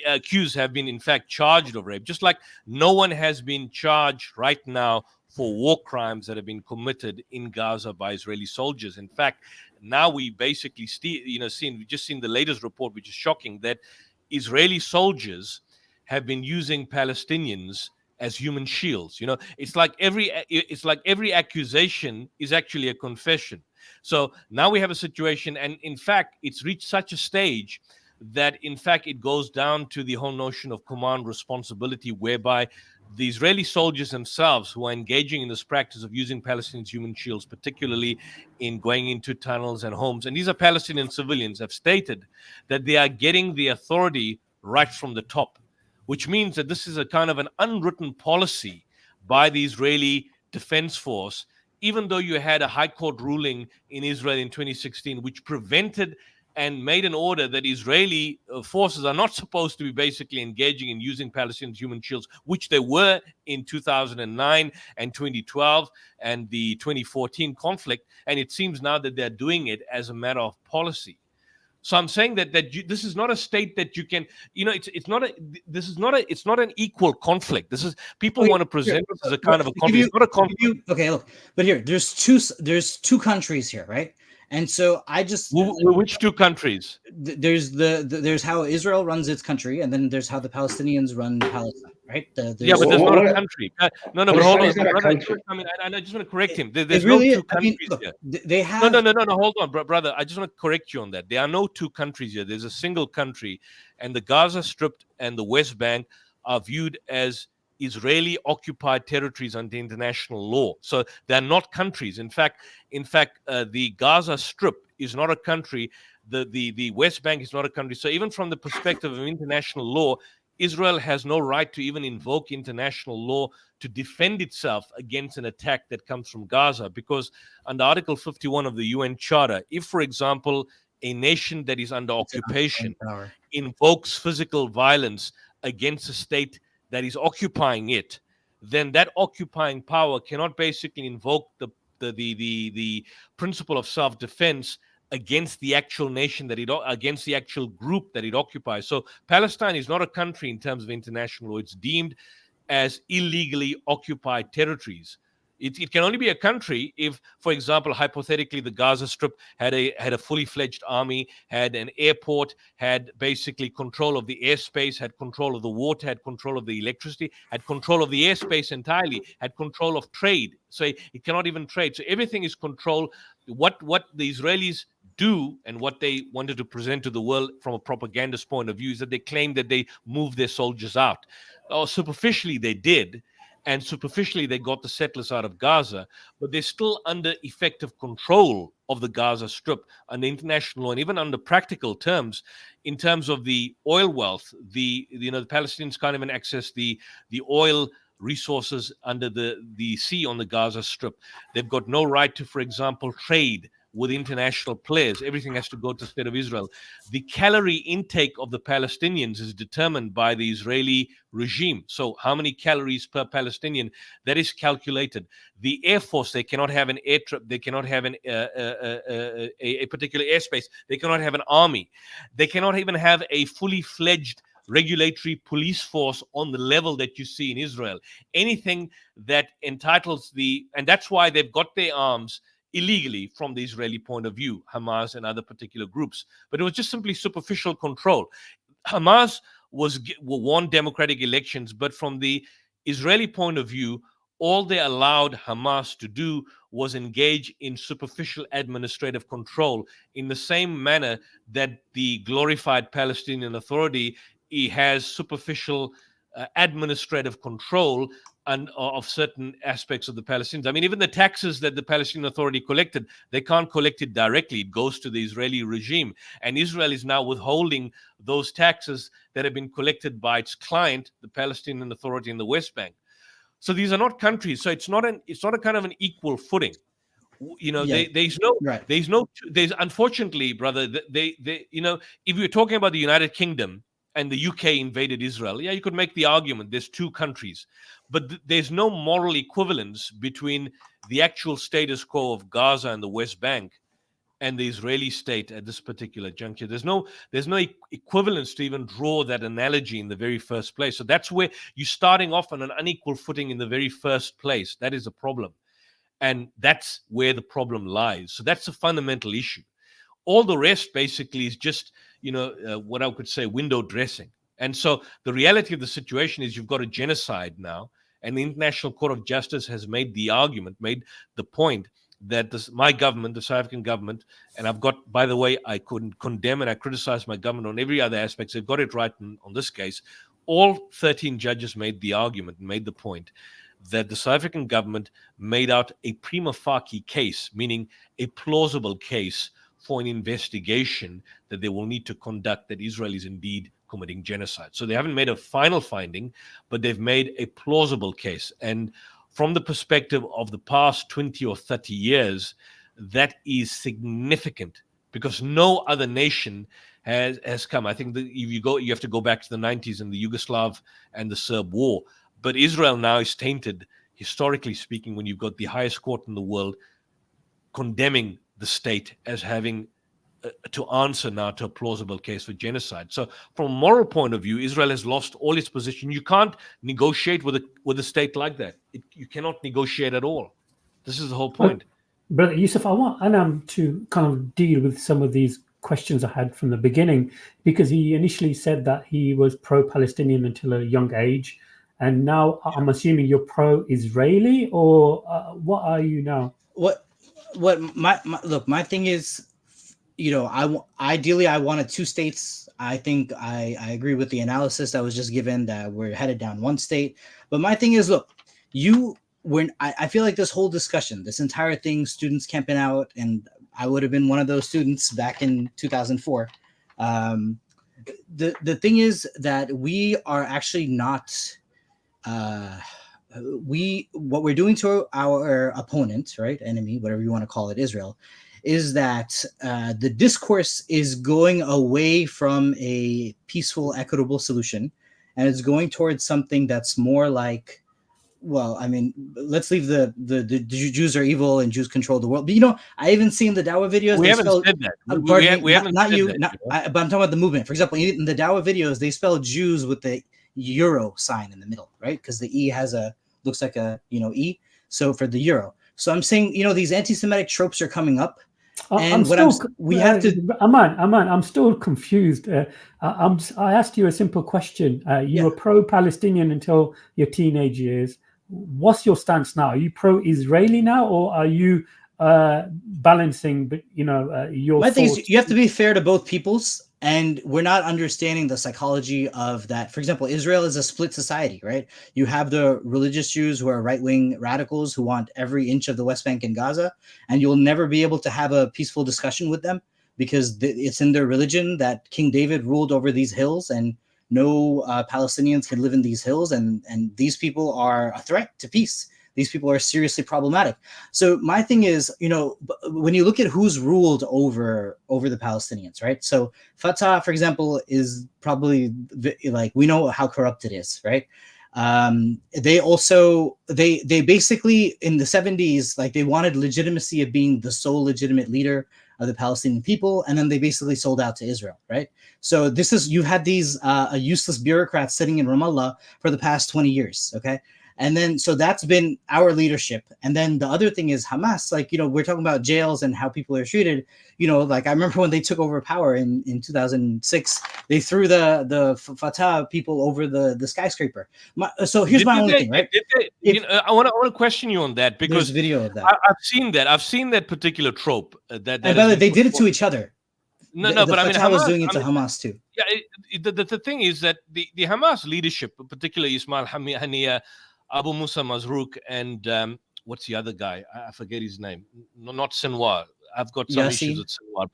accused have been in fact charged of rape, just like no one has been charged right now for war crimes that have been committed in Gaza by Israeli soldiers. In fact, now we basically we've just seen the latest report, which is shocking, that Israeli soldiers have been using Palestinians as human shields. It's like every accusation is actually a confession. So now we have a situation, and in fact, it's reached such a stage that in fact it goes down to the whole notion of command responsibility, whereby the Israeli soldiers themselves, who are engaging in this practice of using Palestinians' human shields, particularly in going into tunnels and homes, and these are Palestinian civilians, have stated that they are getting the authority right from the top, which means that this is a kind of an unwritten policy by the Israeli Defense Force, even though you had a high court ruling in Israel in 2016, which prevented and made an order that Israeli forces are not supposed to be basically engaging in using Palestinian human shields, which they were in 2009 and 2012 and the 2014 conflict. And it seems now that they're doing it as a matter of policy. So I'm saying that this is not a state that you can, it's not an equal conflict. This is, people want to present this as a kind of a conflict. It's not a conflict. Okay, look, but here, there's two countries here, right? And so I just which two countries? There's how Israel runs its country, and then there's how the Palestinians run Palestine, right? But there's not a country. No, but hold on. I just want to correct him. There's really, no two countries here. They have no. Hold on, brother. I just want to correct you on that. There are no two countries here. There's a single country, and the Gaza Strip and the West Bank are viewed as Israeli occupied territories under international law. So they're not countries. In fact, the Gaza Strip is not a country. The West Bank is not a country. So even from the perspective of international law, Israel has no right to even invoke international law to defend itself against an attack that comes from Gaza, because under Article 51 of the UN Charter, if, for example, a nation that is under occupation invokes physical violence against a state that is occupying it, then that occupying power cannot basically invoke the principle of self-defense against the actual nation against the actual group that it occupies. So Palestine is not a country in terms of international law. It's deemed as illegally occupied territories. It can only be a country if, for example, hypothetically, the Gaza Strip had a fully fledged army, had an airport, had basically control of the airspace, had control of the water, had control of the electricity, had control of the airspace entirely, had control of trade. So it cannot even trade. So everything is controlled. What the Israelis do and what they wanted to present to the world from a propagandist point of view is that they claim that they moved their soldiers out. Or superficially they did, and superficially they got the settlers out of Gaza, but they're still under effective control of the Gaza Strip under international law, and even under practical terms, in terms of the oil wealth. The Palestinians can't even access the oil resources under the sea on the Gaza Strip. They've got no right to, for example, trade with international players. Everything has to go to the state of Israel. The calorie intake of the Palestinians is determined by the Israeli regime. So how many calories per Palestinian, that is calculated. The Air Force, they cannot have an air trip. They cannot have a particular airspace. They cannot have an army. They cannot even have a fully fledged regulatory police force on the level that you see in Israel. Anything that entitles and that's why they've got their arms illegally from the Israeli point of view, Hamas and other particular groups. But it was just simply superficial control. Hamas won democratic elections, but from the Israeli point of view, all they allowed Hamas to do was engage in superficial administrative control in the same manner that the glorified Palestinian Authority has superficial administrative control of certain aspects of the Palestinians. I mean, even the taxes that the Palestinian Authority collected, they can't collect it directly. It goes to the Israeli regime. And Israel is now withholding those taxes that have been collected by its client, the Palestinian Authority in the West Bank. So these are not countries. So it's not a kind of an equal footing. There's unfortunately, brother, if you're talking about the United Kingdom and the UK invaded Israel, you could make the argument there's two countries, but there's no moral equivalence between the actual status quo of Gaza and the West Bank and the Israeli state at this particular juncture. There's no equivalence to even draw that analogy in the very first place. So that's where you're starting off on an unequal footing in the very first place. That is a problem. And that's where the problem lies. So that's a fundamental issue. All the rest basically is just, what I could say, window dressing. And so the reality of the situation is you've got a genocide now, and the International Court of Justice has made the point that my government, the South African government, and I've got, by the way, I couldn't condemn and I criticize my government on every other aspect. They've got it right on this case. All 13 judges made the argument and made the point that the South African government made out a prima facie case, meaning a plausible case for an investigation that they will need to conduct that Israel is indeed committing genocide. So they haven't made a final finding, but they've made a plausible case. And from the perspective of the past 20 or 30 years, that is significant because no other nation has come. I think that you have to go back to the 90s and the Yugoslav and the Serb war. But Israel now is tainted, historically speaking, when you've got the highest court in the world condemning the state as having to answer now to a plausible case for genocide. So from a moral point of view, Israel has lost all its position. You can't negotiate with a state like that. You cannot negotiate at all. This is the whole point. Brother Yusuf, I want Anam to kind of deal with some of these questions I had from the beginning, because he initially said that he was pro-Palestinian until a young age. And now I'm assuming you're pro-Israeli, or what are you now? My thing is, ideally I wanted two states. I think I agree with the analysis that was just given that we're headed down one state. But my thing is, look, I feel like this whole discussion, this entire thing, students camping out, and I would have been one of those students back in 2004. The thing is that we are actually not. What we're doing to our opponent, right, enemy, whatever you want to call it, Israel, is that the discourse is going away from a peaceful, equitable solution, and it's going towards something that's more like well, I mean, let's leave the Jews are evil and Jews control the world. But you know, I even seen the Dawa videos. We they haven't spell, said that. pardon me, We haven't not said you, that, not, you know? but I'm talking about the movement. For example, in the Dawa videos, they spell Jews with the euro sign in the middle, right? Because the E has looks like a E. So for the euro. So I'm saying, you know, these anti-Semitic tropes are coming up. And we have to. Aman, I'm still confused. I asked you a simple question. You were pro-Palestinian until your teenage years. What's your stance now? Are you pro-Israeli now, or are you balancing? Your. My thing is, you have to be fair to both peoples, and we're not understanding the psychology of that. For example, Israel is a split society, right? You have the religious Jews who are right-wing radicals who want every inch of the West Bank and Gaza, and you'll never be able to have a peaceful discussion with them because it's in their religion that King David ruled over these hills, and no Palestinians can live in these hills, and these people are a threat to peace. These people are seriously problematic. So my thing is, you know, when you look at who's ruled over the Palestinians, right? So Fatah, for example, is probably like, we know how corrupt it is, right? They also, they basically in the 70s, like they wanted legitimacy of being the sole legitimate leader of the Palestinian people. And then they basically sold out to Israel, right? So this is, you had these useless bureaucrats sitting in Ramallah for the past 20 years, okay? And then, so that's been our leadership. And then the other thing is Hamas, like, you know, we're talking about jails and how people are treated. You know, like I remember when they took over power in 2006, they threw the Fatah people over the skyscraber. So here's my only thing, right? I want to question you on that, because there's video of that. I've seen that. I've seen that particular trope. And by the way, they did it to each other. No, but I mean, Fatah was doing it to Hamas too. Yeah, the thing is that the Hamas leadership, particularly Ismail Haniyeh, Abu Musa Mazrouk, and what's the other guy? I forget his name. Not Sinwar. I've got some issues with Sinwar,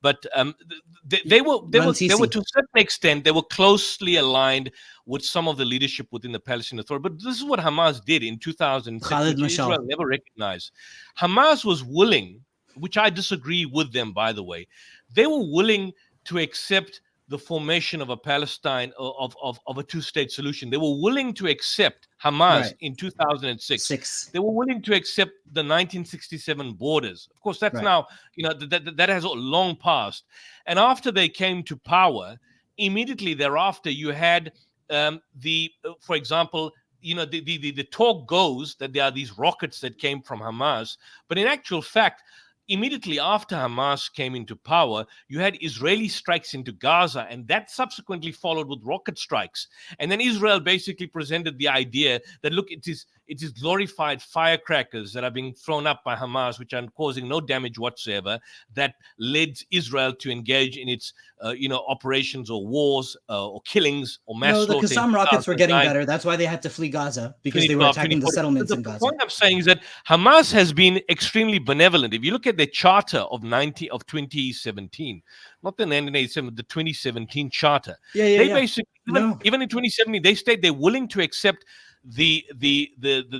but they were to a certain extent, they were closely aligned with some of the leadership within the Palestinian Authority. But this is what Hamas did in 2006, which Israel never recognized. Hamas was willing, which I disagree with them, by the way. They were willing to accept the formation of a Palestine, of a two-state solution. They were willing to accept Hamas in 2006. They were willing to accept the 1967 borders. Of course, that's now, you know, that has long passed. And after they came to power, immediately thereafter, you had for example, you know, the talk goes that there are these rockets that came from Hamas, but in actual fact, immediately after Hamas came into power, you had Israeli strikes into Gaza, and that subsequently followed with rocket strikes. And then Israel basically presented the idea that, look, it is glorified firecrackers that are being thrown up by Hamas, which are causing no damage whatsoever, that led Israel to engage in its, operations or wars or killings or mass slaughter. No, the Qassam rockets were getting better. That's why they had to flee Gaza, because they were attacking the settlements in Gaza. The point I'm saying is that Hamas has been extremely benevolent. If you look at the charter of 2017, not the 1987, the 2017 charter, they basically, even in 2017, they state they're willing to accept the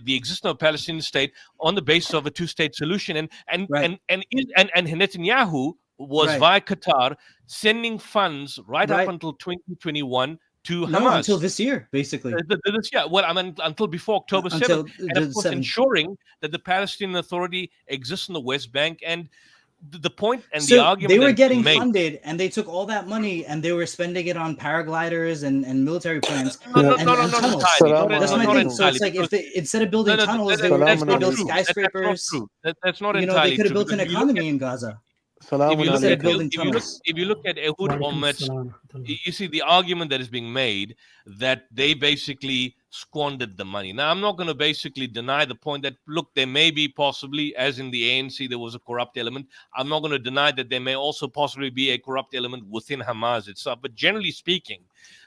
existence of a Palestinian state on the basis of a two-state solution, and Netanyahu was via Qatar sending funds up until 2021 to Hamas. No, until this year, basically. This year. Well, I mean, until before October 7th. And of course, ensuring that the Palestinian Authority exists in the West Bank. And the point and the argument they were getting funded, and they took all that money and they were spending it on paragliders and military planes and tunnels. That's my thing. So it's like, if they, instead of building tunnels, they would build skyscrapers. That's not entirely they could have built an economy in Gaza. If you look at Ehud Olmert, you see the argument that is being made that they basically squandered the money. Now, I'm not going to basically deny the point that, look, there may be possibly, as in the ANC, there was a corrupt element. I'm not going to deny that there may also possibly be a corrupt element within Hamas itself. But generally speaking,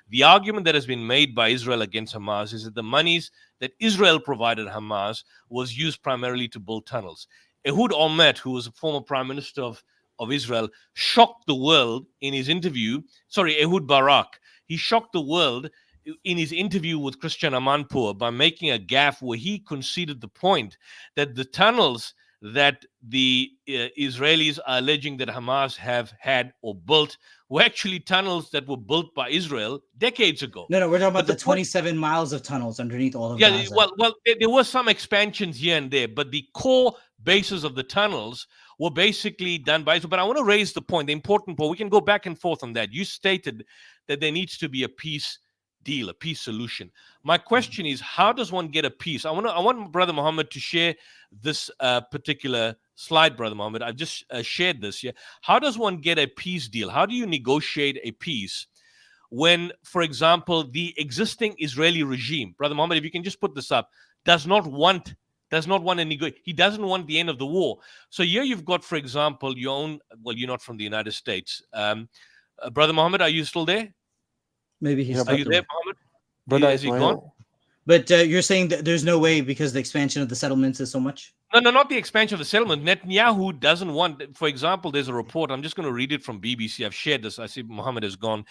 the argument that has been made by Israel against Hamas is that the monies that Israel provided Hamas was used primarily to build tunnels. Ehud Olmert, who was a former prime minister of Israel, shocked the world in his interview. Ehud Barak. He shocked the world in his interview with Christian Amanpour by making a gaffe where he conceded the point that the tunnels that the Israelis are alleging that Hamas have had or built were actually tunnels that were built by Israel decades ago. No, we're talking about But the the point- 27 miles of tunnels underneath all of Yeah, Gaza. well, there were some expansions here and there, but the core bases of the tunnels were basically done by Israel. But I want to raise the point, the important point. We can go back and forth on that. You stated that there needs to be a peace deal, a peace solution. My question is, how does one get a peace? I want Brother Muhammad to share this particular slide, Brother Muhammad. I've just shared this here. How does one get a peace deal? How do you negotiate a peace when, for example, the existing Israeli regime, Brother Muhammad, if you can just put this up, does not want a negotiation. He doesn't want the end of the war. So here you've got, for example, your own, well, you're not from the United States. Brother Muhammad, are you still there? Maybe he's. Are you there, Muhammad? Brother Is he gone? Ismail. But you're saying that there's no way because the expansion of the settlements is so much? No, not the expansion of the settlement. Netanyahu doesn't want, for example, there's a report. I'm just going to read it from BBC. I've shared this. I see Muhammad has gone.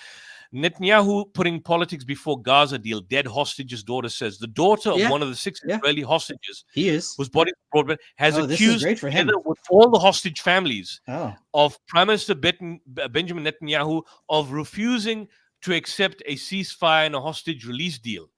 Netanyahu putting politics before Gaza deal. Dead hostages' daughter says. The daughter of one of the 6 Israeli hostages, whose body was brought, has accused, together with all the hostage families, of Prime Minister Benjamin Netanyahu of refusing to accept a ceasefire and a hostage release deal.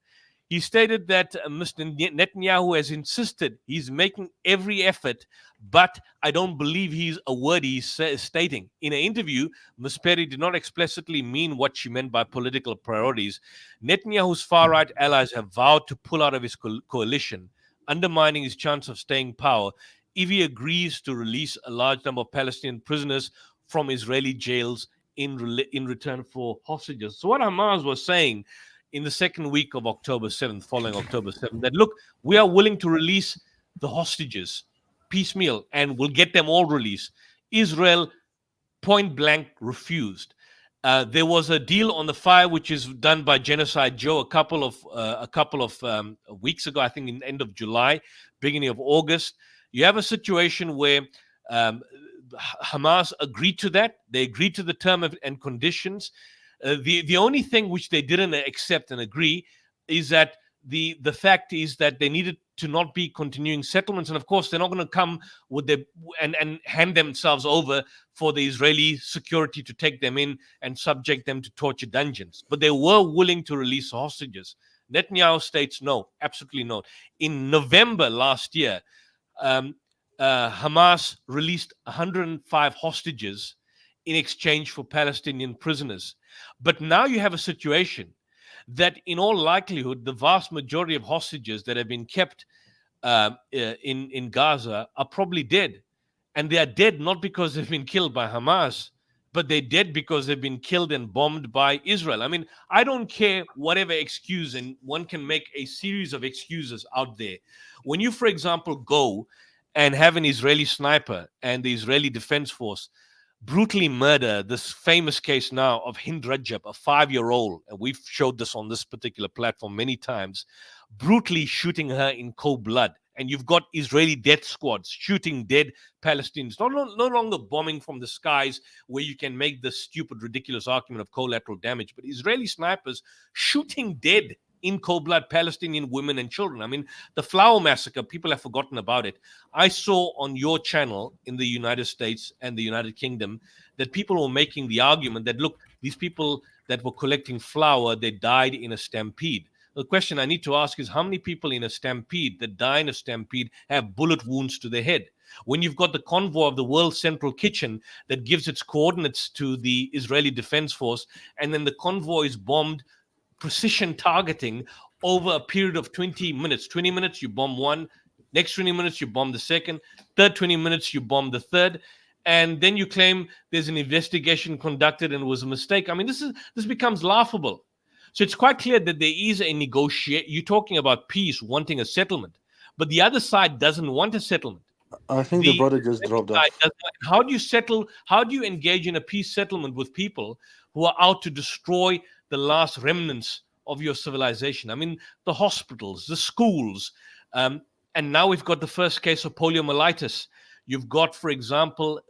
He stated that Mr. Netanyahu has insisted he's making every effort, but I don't believe he's a word he's stating. In an interview, Ms. Perry did not explicitly mean what she meant by political priorities. Netanyahu's far-right allies have vowed to pull out of his coalition, undermining his chance of staying in power if he agrees to release a large number of Palestinian prisoners from Israeli jails in return for hostages. So what Hamas was saying in the second week of October 7th, following October 7th, that look, we are willing to release the hostages piecemeal and we'll get them all released. Israel point blank refused. There was a deal on the fire, which is done by Genocide Joe a couple of weeks ago, I think in the end of July, beginning of August. You have a situation where Hamas agreed to that. They agreed to the term and conditions. The only thing which they didn't accept and agree is that the fact is that they needed to not be continuing settlements, and of course they're not going to come with and hand themselves over for the Israeli security to take them in and subject them to torture dungeons. But they were willing to release hostages. Netanyahu states no, absolutely no. In November last year, Hamas released 105 hostages in exchange for Palestinian prisoners. But now you have a situation that in all likelihood, the vast majority of hostages that have been kept in Gaza are probably dead. And they are dead not because they've been killed by Hamas, but they're dead because they've been killed and bombed by Israel. I mean, I don't care whatever excuse, and one can make a series of excuses out there. When you, for example, go and have an Israeli sniper and the Israeli Defense Force brutally murder this famous case now of Hind Rajab, a 5-year-old, and we've showed this on this particular platform many times, brutally shooting her in cold blood. And you've got Israeli death squads shooting dead Palestinians, no longer bombing from the skies where you can make this stupid, ridiculous argument of collateral damage, but Israeli snipers shooting dead in cold blood Palestinian women and children. I mean, the Flower Massacre, people have forgotten about it. I saw on your channel in the United States and the United Kingdom that people were making the argument that, look, these people that were collecting flour, they died in a stampede. The question I need to ask is, how many people in a stampede that die in a stampede have bullet wounds to their head? When you've got the convoy of the World Central Kitchen that gives its coordinates to the Israeli Defense Force, and then the convoy is bombed, precision targeting over a period of 20 minutes. 20 minutes, you bomb one. Next 20 minutes, you bomb the second. Third 20 minutes, you bomb the third. And then you claim there's an investigation conducted and it was a mistake. I mean, this becomes laughable. So it's quite clear that there is a negotiation. You're talking about peace, wanting a settlement. But the other side doesn't want a settlement. I think the brother just dropped off. How do you settle? How do you engage in a peace settlement with people who are out to destroy the last remnants of your civilization? I mean, the hospitals, the schools, and now we've got the first case of poliomyelitis. You've got, for example,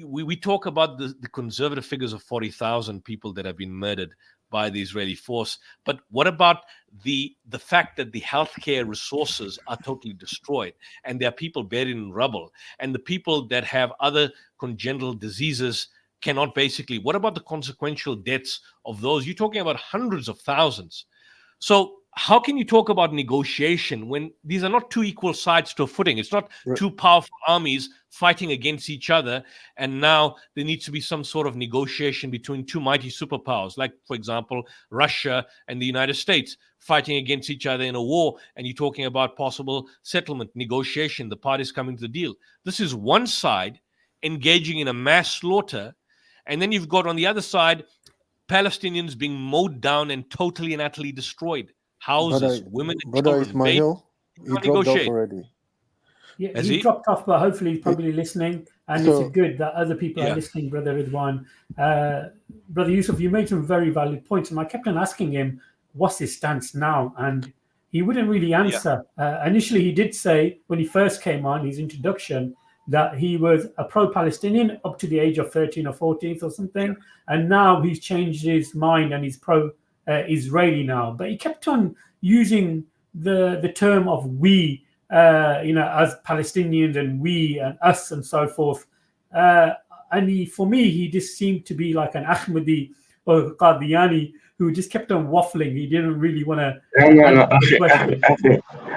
we talk about the conservative figures of 40,000 people that have been murdered by the Israeli force. But what about the fact that the healthcare resources are totally destroyed, and there are people buried in rubble, and the people that have other congenital diseases cannot basically, what about the consequential deaths of those? You're talking about hundreds of thousands. So how can you talk about negotiation when these are not two equal sides to a footing? It's not two powerful armies fighting against each other, and now there needs to be some sort of negotiation between two mighty superpowers, like, for example, Russia and the United States fighting against each other in a war, and you're talking about possible settlement, negotiation, the parties coming to the deal. This is one side engaging in a mass slaughter, and then you've got on the other side Palestinians being mowed down and totally and utterly destroyed. Houses, women, and Brother children. Ismail, he dropped off already. Yeah, he dropped off, but hopefully he's probably listening. And it's good that other people are listening, Brother Ridwan. Brother Yusuf, you made some very valid points, and I kept on asking him, what's his stance now? And he wouldn't really answer. Initially, he did say, when he first came on, his introduction, that he was a pro-Palestinian up to the age of 13 or 14 or something. And now he's changed his mind and he's pro-Israeli now. But he kept on using the term of we, as Palestinians, and we and us and so forth. And for me, he just seemed to be like an Ahmadi or Qadiani who just kept on waffling. He didn't really want to. No.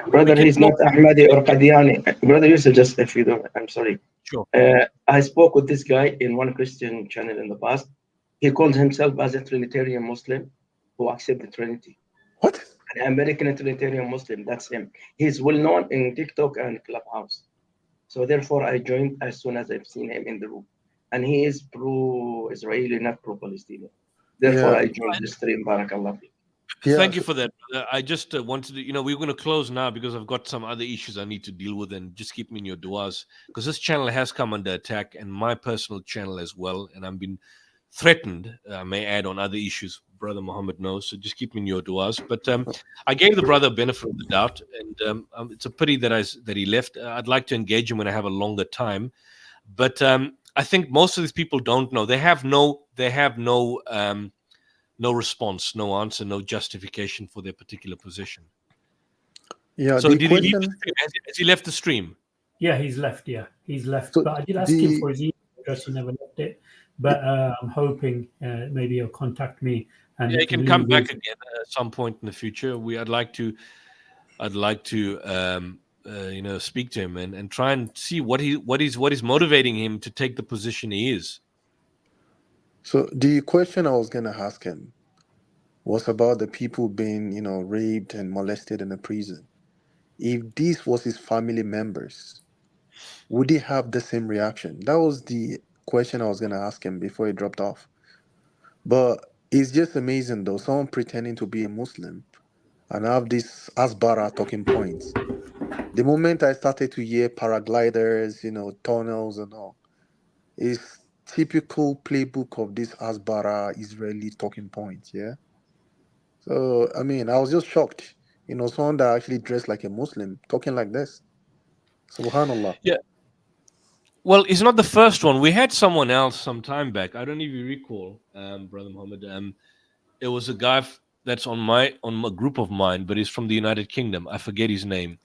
Brother, he's not Ahmadi or Qadiani. Brother Yusuf, just if you don't, I'm sorry. Sure. I spoke with this guy in one Christian channel in the past. He called himself as a Trinitarian Muslim who accepts the Trinity. What? An American Trinitarian Muslim, that's him. He's well known in TikTok and Clubhouse. So therefore, I joined as soon as I've seen him in the room. And he is pro-Israeli, not pro-Palestinian. Therefore, I joined the stream. Barakallah. Thank you for that. I just wanted to, we're going to close now because I've got some other issues I need to deal with, and just keep me in your du'as, because this channel has come under attack, and my personal channel as well, and I've been threatened, I may add, on other issues. Brother Muhammad knows, so just keep me in your du'as. But I gave the brother benefit of the doubt, and it's a pity that he left. I'd like to engage him when I have a longer time, but I think most of these people don't know. They have no response, no answer, no justification for their particular position. Yeah. So did he leave the stream? Has he left the stream? Yeah, he's left. Yeah, he's left. So but I did ask him for his email address. He never left it. But I'm hoping maybe he'll contact me. And he can come back again at some point in the future. I'd like to speak to him and try and see what is motivating him to take the position he is. So the question I was gonna ask him was about the people being, raped and molested in the prison. If this was his family members, would he have the same reaction? That was the question I was gonna ask him before he dropped off. But it's just amazing though, someone pretending to be a Muslim and have this Asbara talking points. The moment I started to hear paragliders, tunnels and all, it's typical playbook of this Asbara Israeli talking points, yeah? So, I was just shocked. Someone that actually dressed like a Muslim talking like this. Subhanallah. Yeah. Well, it's not the first one. We had someone else some time back. I don't even recall, Brother Muhammad. It was a guy that's on a group of mine, but he's from the United Kingdom. I forget his name.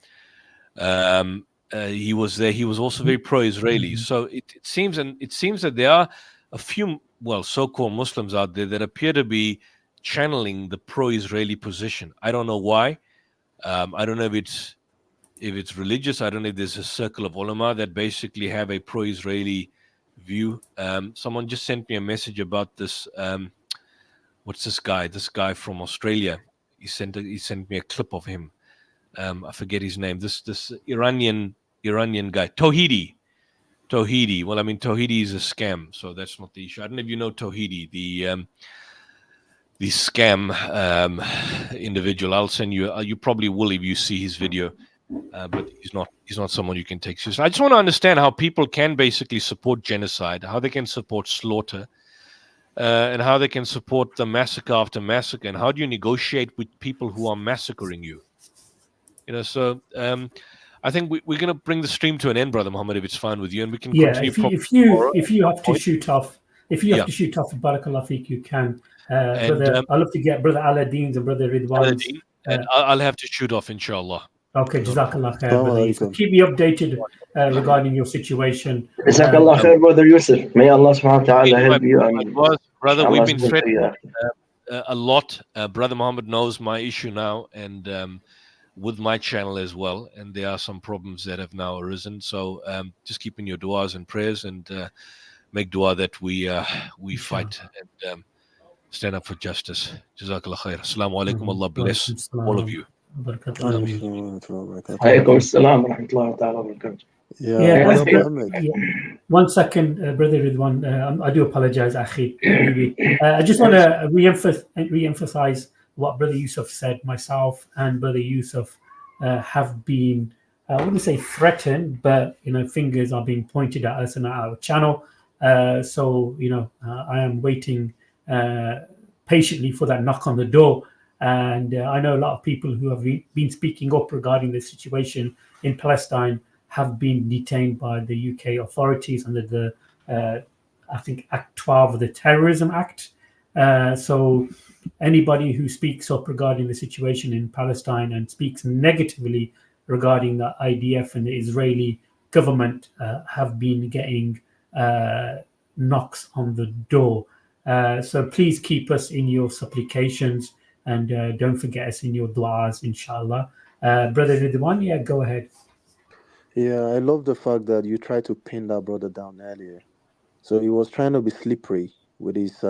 He was there. He was also very pro-Israeli. So it seems that there are a few, so-called Muslims out there that appear to be channeling the pro-Israeli position. I don't know why. I don't know if it's religious. I don't know if there's a circle of ulama that basically have a pro-Israeli view. Someone just sent me a message about this. What's this guy? This guy from Australia. He sent me a clip of him. I forget his name. This Iranian guy, Tawhidi. Well, Tawhidi is a scam, so that's not the issue. I don't know if you know Tawhidi, the scam individual. I'll send you. You probably will if you see his video, but he's not someone you can take seriously. I just want to understand how people can basically support genocide, how they can support slaughter, and how they can support the massacre after massacre, and how do you negotiate with people who are massacring you? So I think we're going to bring the stream to an end, Brother Muhammad, if it's fine with you, and we can continue. If you have to shoot off, Barakallah Feek, you can. Brother, I'd love to get Brother Aladdin's and Brother Ridwan's. And I'll have to shoot off, inshallah. Okay, No Jazakallah khair, Assalamu Brother Yusuf. alaikum. Keep me updated regarding your situation. Jazakallah khair, Brother Yusuf. May Allah subhanahu wa ta'ala help you. Brother, we've been Allah's good to you. threatened a lot. Brother Muhammad knows my issue now, and with my channel as well. And there are some problems that have now arisen. So just keep in your du'as and prayers, and make dua that we fight and stand up for justice. Jazakallah khair. Assalamu alaikum. Allah bless all of you. Alaikum assalam wa rahmatullahi wa ta'ala wa barakatuh. Yeah, One second, Brother Ridwan. I do apologize, Akhi. I just want to re-emphasize what Brother Yusuf said. Myself and Brother Yusuf have been, I wouldn't say threatened, but fingers are being pointed at us and at our channel. So I am waiting patiently for that knock on the door. And I know a lot of people who have been speaking up regarding the situation in Palestine have been detained by the UK authorities under the, I think, Act 12 of the Terrorism Act. So anybody who speaks up regarding the situation in Palestine and speaks negatively regarding the IDF and the Israeli government have been getting knocks on the door. So please keep us in your supplications, and don't forget us in your du'as, inshallah. Brother Ridwan, yeah, go ahead. Yeah, I love the fact that you tried to pin that brother down earlier. So he was trying to be slippery with his,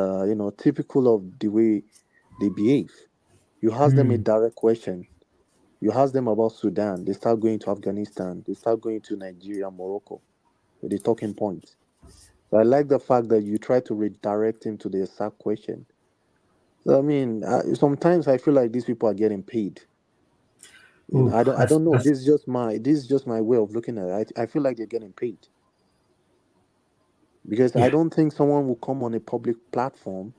typical of the way they behave. You ask them a direct question. You ask them about Sudan. They start going to Afghanistan. They start going to Nigeria, Morocco, with the talking points. So I like the fact that you try to redirect him to the exact question. So, I mean, sometimes I feel like these people are getting paid. I don't know. This is just my way of looking at it. I feel like they're getting paid, because I don't think someone will come on a public platform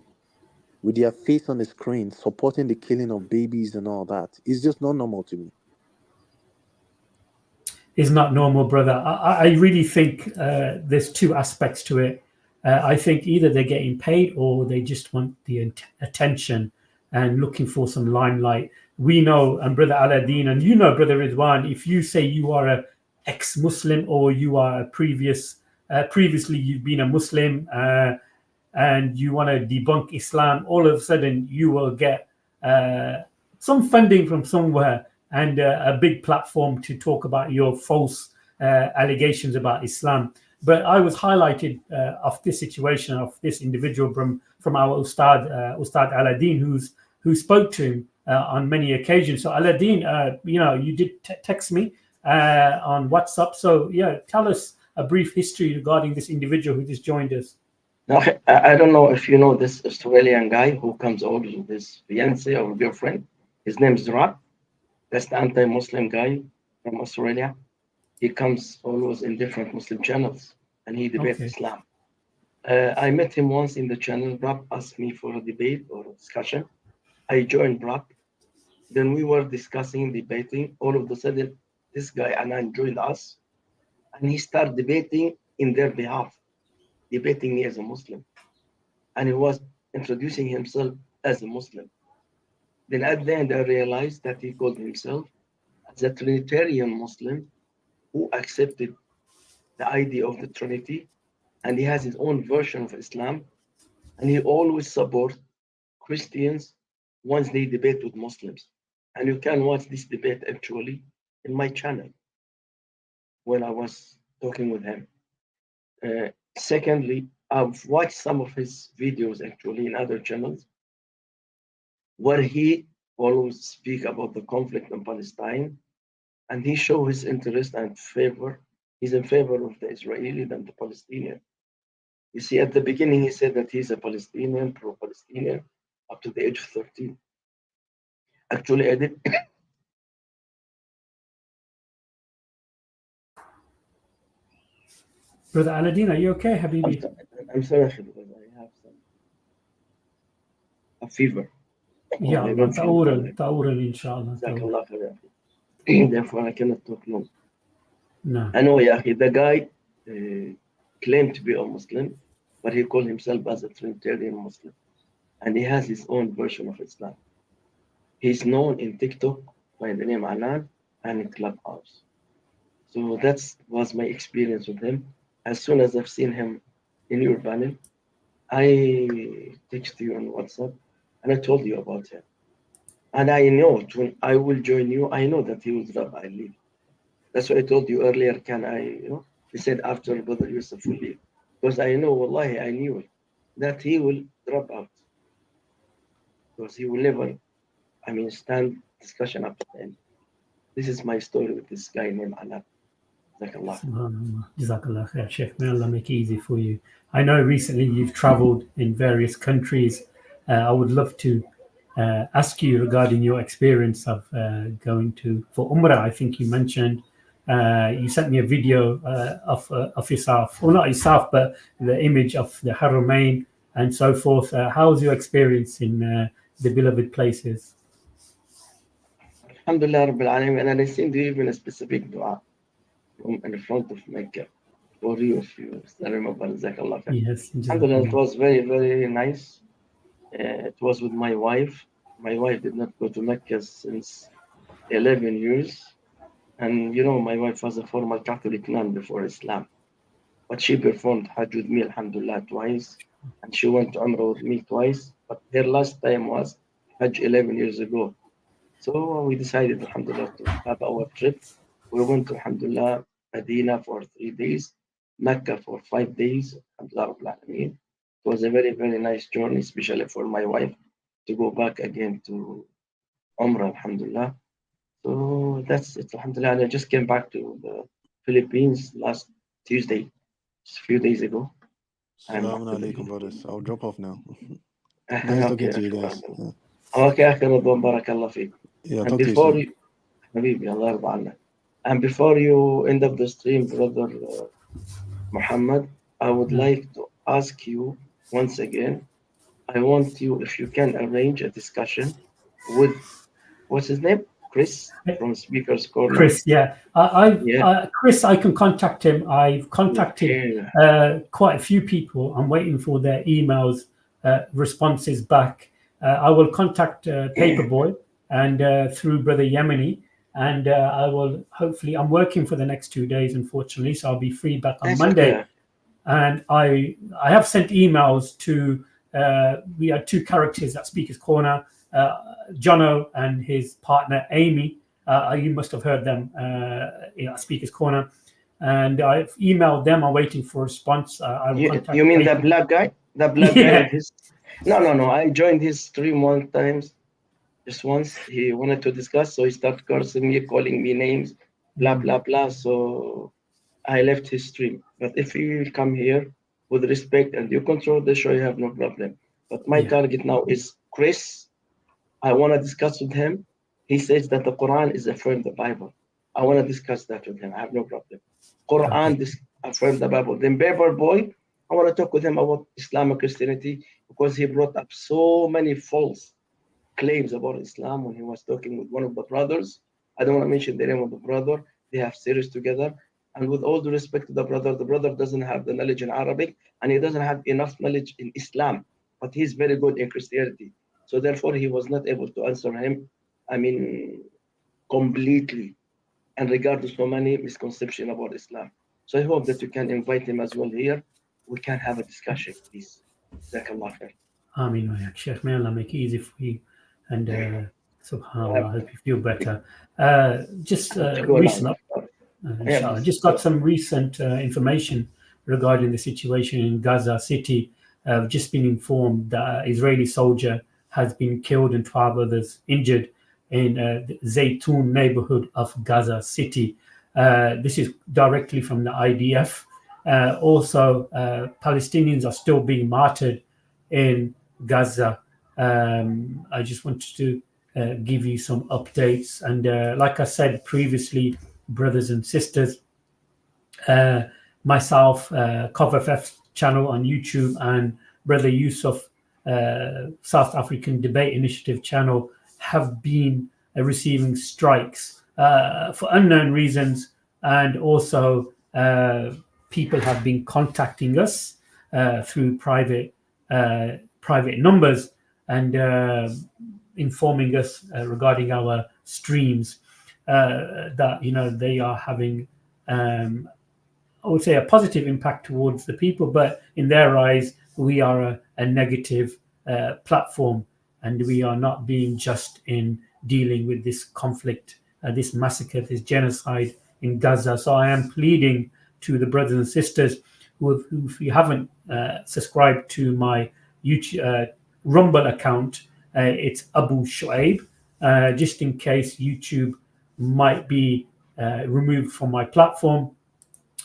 with their face on the screen supporting the killing of babies and all that. It's just not normal to me. It's not normal, brother. I really think there's two aspects to it. I think either they're getting paid or they just want the attention and looking for some limelight. We know, and Brother Aladdin, and Brother Ridwan, if you say you are a ex-Muslim or you are a previously you've been a Muslim and you want to debunk Islam, all of a sudden you will get some funding from somewhere and a big platform to talk about your false allegations about Islam. But I was highlighted of this situation, of this individual from our Ustad Aladdin, who spoke to him on many occasions. So Aladdin, you did text me on WhatsApp. So yeah, tell us a brief history regarding this individual who just joined us. Now, I don't know if you know this Australian guy who comes always with his fiancée or girlfriend. His name is Rab. That's the anti-Muslim guy from Australia. He comes always in different Muslim channels and he debates Islam. I met him once in the channel. Rab asked me for a debate or a discussion. I joined Rab. Then we were discussing, debating. All of a sudden, this guy Anan joined us and he started debating in their behalf, debating me as a Muslim. And he was introducing himself as a Muslim. Then at the end, I realized that he called himself as a Trinitarian Muslim who accepted the idea of the Trinity, and he has his own version of Islam, and he always supports Christians once they debate with Muslims. And you can watch this debate actually in my channel when I was talking with him. Secondly, I've watched some of his videos actually in other channels where he always speak about the conflict in Palestine, and he show his interest and favor. He's in favor of the Israeli than the Palestinian. You see, at the beginning, he said that he's a Palestinian, pro-Palestinian, up to the age of 13. Actually, I did. Brother Aladdin, are you okay, Habibi? I'm sorry, because I have a fever. Yeah, ta'uran, inshallah. Therefore, I cannot talk long. No. Anyway, the guy claimed to be a Muslim, but he called himself as a Trinitarian Muslim. and he has his own version of Islam. He's known in TikTok by the name Anan and in Clubhouse. So that was my experience with him. As soon as I've seen him in your panel, I text you on WhatsApp and I told you about him. And I know when I will join you, I know that he will drop, I leave. That's why I told you earlier, can I, he said after Brother Yusuf will leave. Because I know, wallahi, I knew it, that he will drop out. Because he will never, stand discussion up to the end. This is my story with this guy named Anan. Jazakallah. Subhanallah. Jazakallah khair, Sheikh. May Allah make it easy for you. I know recently you've traveled in various countries. I would love to ask you regarding your experience of going for Umrah. I think you mentioned you sent me a video of yourself, well, not yourself, but the image of the Haramain and so forth. How was your experience in the beloved places? Alhamdulillah Rabbil Alameen, and I sent you even a specific dua in the front of Mecca for you, if you still remember. Jazakallah khair. Yes. Alhamdulillah, it was very, very nice. It was with my wife. My wife did not go to Mecca since 11 years. And my wife was a former Catholic nun before Islam. But she performed Hajj with me, alhamdulillah, twice. And she went to Umrah with me twice. But her last time was Hajj 11 years ago. So we decided, alhamdulillah, to have our trip. We went to, alhamdulillah, Medina for 3 days, Mecca for 5 days. Alhamdulillah Rabbil Alameen. It was a very, very nice journey, especially for my wife, to go back again to Umrah, alhamdulillah. So that's it, alhamdulillah. And I just came back to the Philippines last Tuesday, just a few days ago. Assalamu alaikum, brothers. I'll drop off now. Nice Okay, talking to you guys. Yeah. Okay, Akhi Radwan, barakallah feek. Yeah, And talk to you before soon. you, Habibi, Allah yarda anna. And before you end up the stream, Brother Muhammad, I would like to ask you once again, I want you, if you can arrange a discussion with, what's his name? Chris from Speaker's Corner. Chris, yeah. Chris, I can contact him. I've contacted quite a few people. I'm waiting for their emails, responses back. I will contact Paperboy and through Brother Yemeni, and I will hopefully, I'm working for the next 2 days, unfortunately, so I'll be free back on Monday. Okay. And I have sent emails to, we had 2 characters at Speaker's Corner, Jono and his partner Amy. You must have heard them at Speaker's Corner. And I've emailed them. I'm waiting for a response. You mean the black guy? The black guy? No. I joined his stream one time. Just once. He wanted to discuss, so he started cursing me, calling me names, blah, blah, blah. So I left his stream. But if you will come here with respect and you control the show, you have no problem. But my target now is Chris. I want to discuss with him. He says that the Quran is affirmed the Bible. I want to discuss that with him. I have no problem. Quran affirmed the Bible. Then Paperboy, I want to talk with him about Islam and Christianity because he brought up so many false claims about Islam when he was talking with one of the brothers. I don't want to mention the name of the brother. They have series together. And with all due respect to the brother doesn't have the knowledge in Arabic and he doesn't have enough knowledge in Islam, but he's very good in Christianity. So therefore, he was not able to answer him, completely, and regard to so many misconceptions about Islam. So I hope that you can invite him as well here. We can have a discussion, please. Jazakallah khair. Ameen, Sheikh. May Allah make it easy for you. And subhanAllah, I hope you feel better. Just got some recent information regarding the situation in Gaza City. I've just been informed that an Israeli soldier has been killed and 12 others injured in the Zaytun neighborhood of Gaza City. This is directly from the IDF. Also, Palestinians are still being martyred in Gaza. I just wanted to give you some updates. And like I said previously, brothers and sisters, myself, COVFF channel on YouTube, and Brother Yusuf, South African Debate Initiative channel, have been receiving strikes for unknown reasons. And also people have been contacting us through private numbers and informing us regarding our streams that they are having I would say a positive impact towards the people, but in their eyes we are a negative platform, and we are not being just in dealing with this conflict, this massacre, this genocide in Gaza. So I am pleading to the brothers and sisters who if you haven't subscribed to my YouTube Rumble account, it's Abu Shuaib, just in case YouTube might be removed from my platform.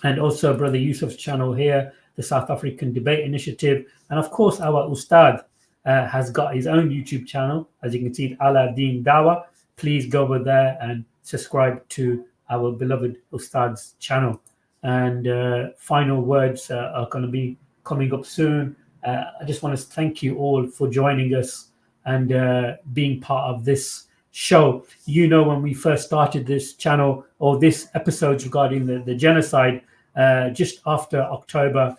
And also Brother Yusuf's channel here, the South African Debate Initiative. And of course, our Ustad has got his own YouTube channel. As you can see, Aladdin Dawa. Please go over there and subscribe to our beloved Ustad's channel. And final words are going to be coming up soon. I just want to thank you all for joining us and being part of this show. When we first started this channel, or this episode regarding the genocide, just after October,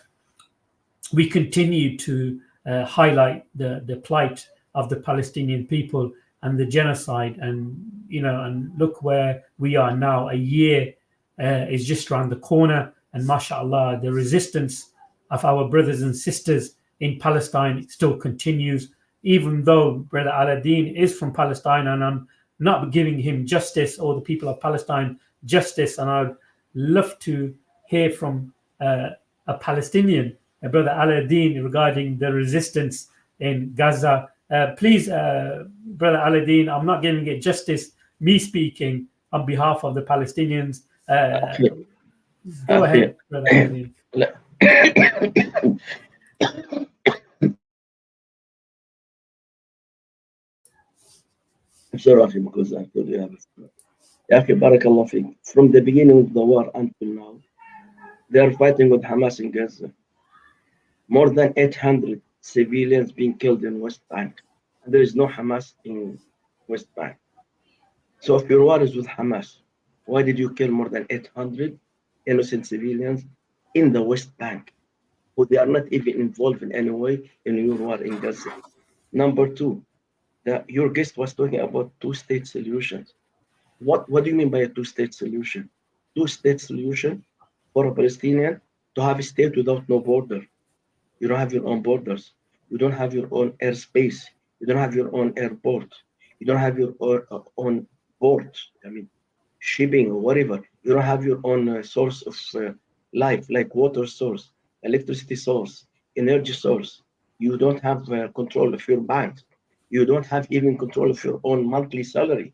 we continued to highlight the plight of the Palestinian people and the genocide, and look where we are now. A year is just around the corner, and mashallah, the resistance of our brothers and sisters in Palestine still continues, even though Brother Aladdin is from Palestine, and I'm not giving him justice, or the people of Palestine justice. And I'd love to hear from a Palestinian, Brother Aladdin, regarding the resistance in Gaza. Please, Brother Aladdin, I'm not giving it justice, me speaking on behalf of the Palestinians. Go ahead, Brother Aladdin. I'm sorry, Akhi, because I told you I have a Akhi, Barakallah Fik. From the beginning of the war until now, they are fighting with Hamas in Gaza. More than 800 civilians being killed in West Bank. And there is no Hamas in West Bank. So if your war is with Hamas, why did you kill more than 800 innocent civilians in the West Bank, who they are not even involved in any way in your war in Gaza? Number two, your guest was talking about two-state solutions. What do you mean by a two-state solution? Two-state solution for a Palestinian to have a state without no border. You don't have your own borders. You don't have your own airspace. You don't have your own airport. You don't have your own port. Shipping or whatever. You don't have your own source of life, like water source, electricity source, energy source. You don't have control of your bank. You don't have even control of your own monthly salary.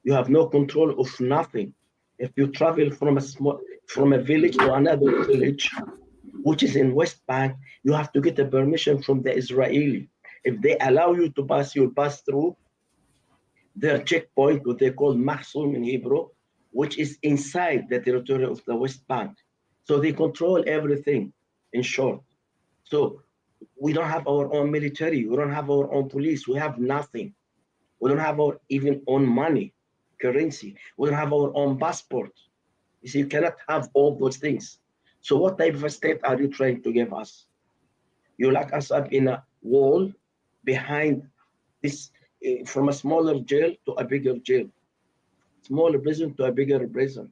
You have no control of nothing. If you travel from a village to another village, which is in West Bank, you have to get a permission from the Israeli. If they allow you to pass, you'll pass through their checkpoint, what they call Mahsum in Hebrew, which is inside the territory of the West Bank. So they control everything, in short. So we don't have our own military. We don't have our own police. We have nothing. We don't have our even own money, currency. We don't have our own passport. You see, you cannot have all those things. So what type of state are you trying to give us? You lock us up in a wall behind this, from a smaller jail to a bigger jail, smaller prison to a bigger prison.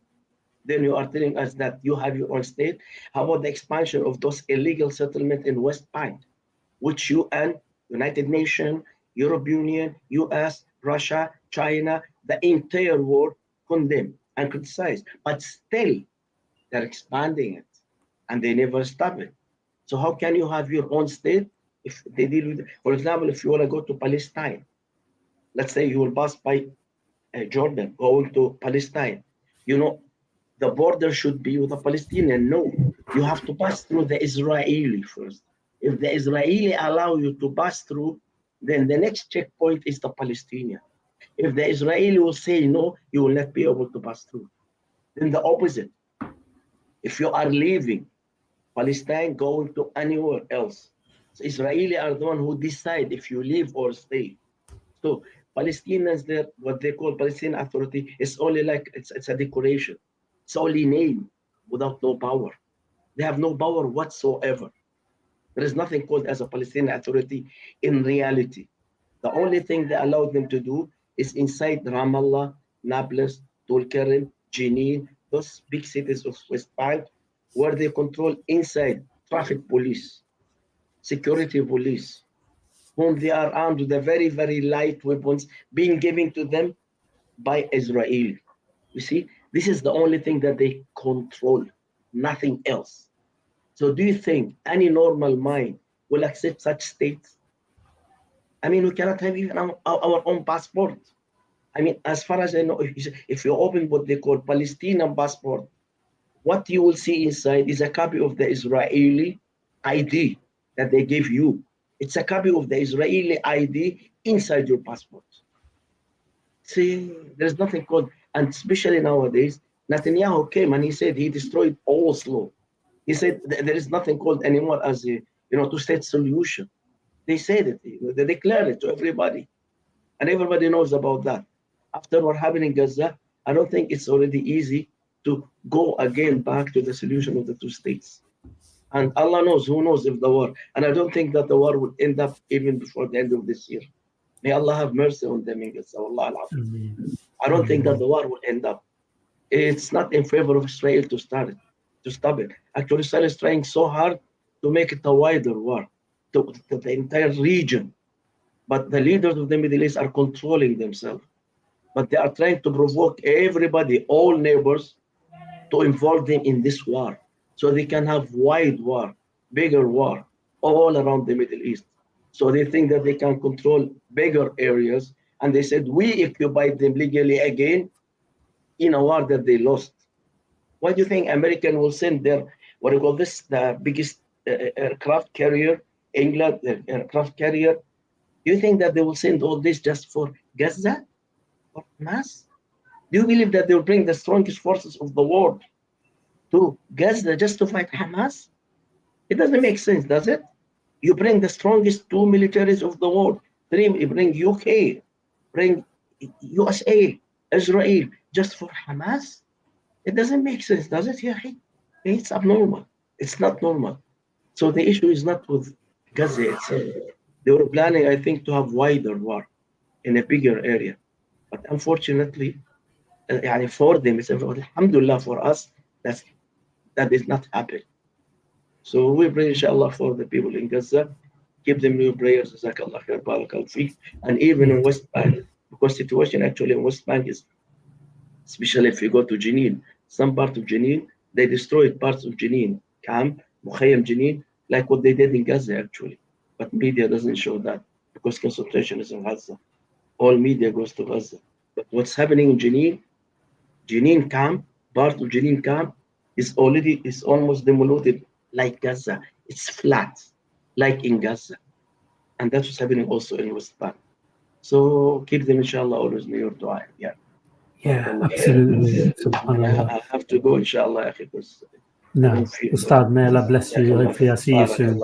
Then you are telling us that you have your own state. How about the expansion of those illegal settlements in West Bank, which UN, United Nations, European Union, US, Russia, China, the entire world condemn and criticize, but still they're expanding it and they never stop it. So how can you have your own state if they deal with, for example, if you want to go to Palestine, let's say you will pass by Jordan, going to Palestine, the border should be with the Palestinian. No, you have to pass through the Israeli first. If the Israeli allow you to pass through, then the next checkpoint is the Palestinian. If the Israeli will say no, you will not be able to pass through. Then the opposite. If you are leaving Palestine, going to anywhere else, so Israeli are the one who decide if you leave or stay. So Palestinians, there, what they call Palestinian Authority, is only like it's a decoration. It's only name without no power. They have no power whatsoever. There is nothing called as a Palestinian Authority in reality. The only thing they allowed them to do is inside Ramallah, Nablus, Tulkarem, Jenin, those big cities of West Bank, where they control inside traffic police, security police, whom they are armed with the very, very light weapons being given to them by Israel. You see, this is the only thing that they control, nothing else. So do you think any normal mind will accept such states? I mean, we cannot have even our own passport. I mean, as far as I know, if you open what they call Palestinian passport, what you will see inside is a copy of the Israeli ID that they give you. It's a copy of the Israeli ID inside your passport. See, there's nothing called, and especially nowadays, Netanyahu came and he said he destroyed Oslo. He said there is nothing called anymore as a two-state solution. They said it, they declared it to everybody, and everybody knows about that. After what happened in Gaza, I don't think it's already easy to go again back to the solution of the two states. And Allah knows, who knows if the war, and I don't think that the war will end up even before the end of this year. May Allah have mercy on them in Gaza. I don't think that the war will end up. It's not in favor of Israel to stop it. Actually, Israel is trying so hard to make it a wider war, to the entire region. But the leaders of the Middle East are controlling themselves. But they are trying to provoke everybody, all neighbors, to involve them in this war, so they can have wide war, bigger war, all around the Middle East. So they think that they can control bigger areas, and they said, we occupied them legally again in a war that they lost. Why do you think American will send their, the biggest aircraft carrier, England, aircraft carrier? Do you think that they will send all this just for Gaza or Hamas? Do you believe that they will bring the strongest forces of the world to Gaza just to fight Hamas? It doesn't make sense, does it? You bring the strongest two militaries of the world. You bring UK, bring USA, Israel, just for Hamas? It doesn't make sense, does it? Yeah, it's abnormal. It's not normal. So the issue is not with Gaza itself. They were planning, I think, to have wider war in a bigger area. But unfortunately, for them, it's alhamdulillah for us, that did not happen. So we pray, inshallah, for the people in Gaza. Give them new prayers, jazakallah khair, barakallahu feek. And even in West Bank, because situation actually in West Bank is, especially if you go to Jenin, some part of Jenin, they destroyed parts of Jenin, camp, Mukhayyam Jenin, like what they did in Gaza actually. But media doesn't show that because concentration is in Gaza. All media goes to Gaza. But what's happening in Jenin camp, part of Jenin camp is almost demolished like Gaza. It's flat, like in Gaza. And that's what's happening also in West Bank. So keep them, inshallah, always in your dua. Yeah. Yeah, absolutely. I have to go, inshallah. No, Ustad, may Allah bless you. Hopefully I'll see you soon.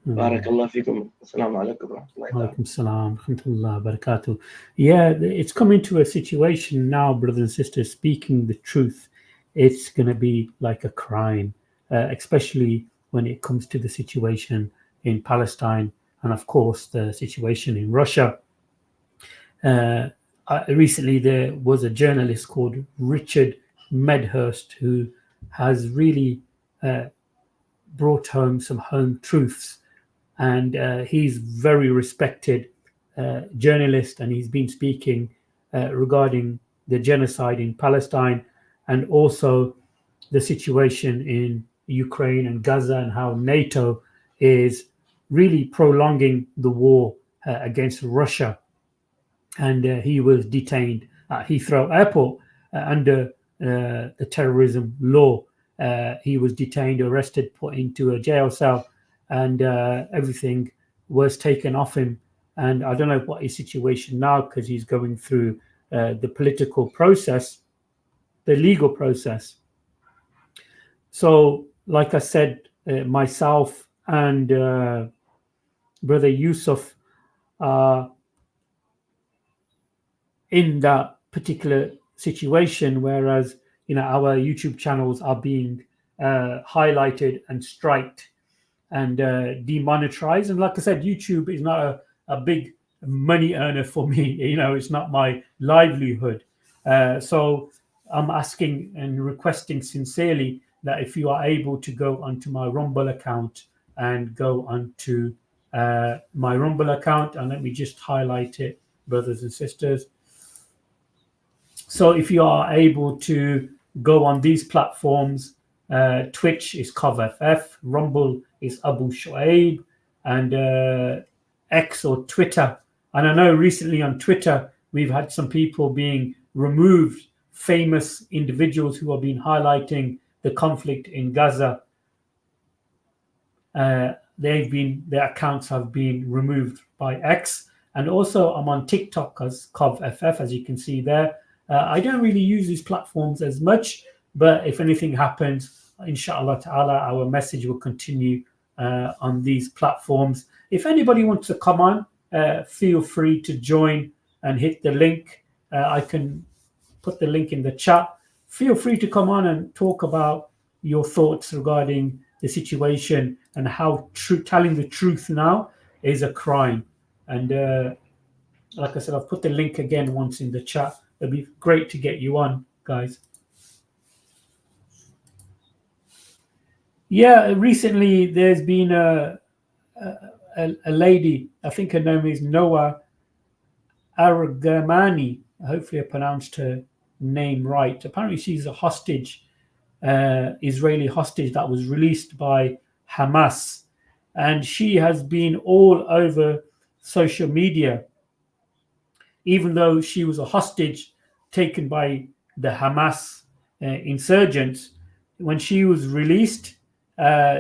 Barakallah fikum. Assalamu alaikum wa rahmatullahi wa Alaikum salam, rahmatullah, barakatuh. Yeah, it's coming to a situation now, brothers and sisters, speaking the truth, it's going to be like a crime, especially when it comes to the situation in Palestine and, of course, the situation in Russia. Recently, there was a journalist called Richard Medhurst who has really brought home some home truths. And he's very respected journalist, and he's been speaking regarding the genocide in Palestine and also the situation in Ukraine and Gaza and how NATO is really prolonging the war against Russia. And he was detained at Heathrow Airport under the terrorism law. He was detained, arrested, put into a jail cell, and everything was taken off him. And I don't know what his situation now, because he's going through the political process, the legal process. So, like I said, myself and Brother Yusuf are in that particular situation, whereas our YouTube channels are being highlighted and striked and demonetized. And like I said, YouTube is not a big money earner for me. You know, it's not my livelihood. So I'm asking and requesting sincerely that if you are able to go onto my Rumble account and go onto my Rumble account, and let me just highlight it, brothers and sisters. So if you are able to go on these platforms, Twitch is CovFF, Rumble is Abu Shoaib, and X or Twitter. And I know recently on Twitter, we've had some people being removed, famous individuals who have been highlighting the conflict in Gaza. Their accounts have been removed by X. And also I'm on TikTok as CovFF, as you can see there. I don't really use these platforms as much, but if anything happens, inshallah ta'ala, our message will continue on these platforms. If anybody wants to come on, feel free to join and hit the link. I can put the link in the chat. Feel free to come on and talk about your thoughts regarding the situation and how telling the truth now is a crime. And like I said, I've put the link again once in the chat. It'd be great to get you on, guys. Yeah, recently there's been a lady, I think her name is Noah Argamani. Hopefully I pronounced her name right. Apparently she's a hostage, Israeli hostage that was released by Hamas. And she has been all over social media, even though she was a hostage taken by the Hamas insurgents. When she was released,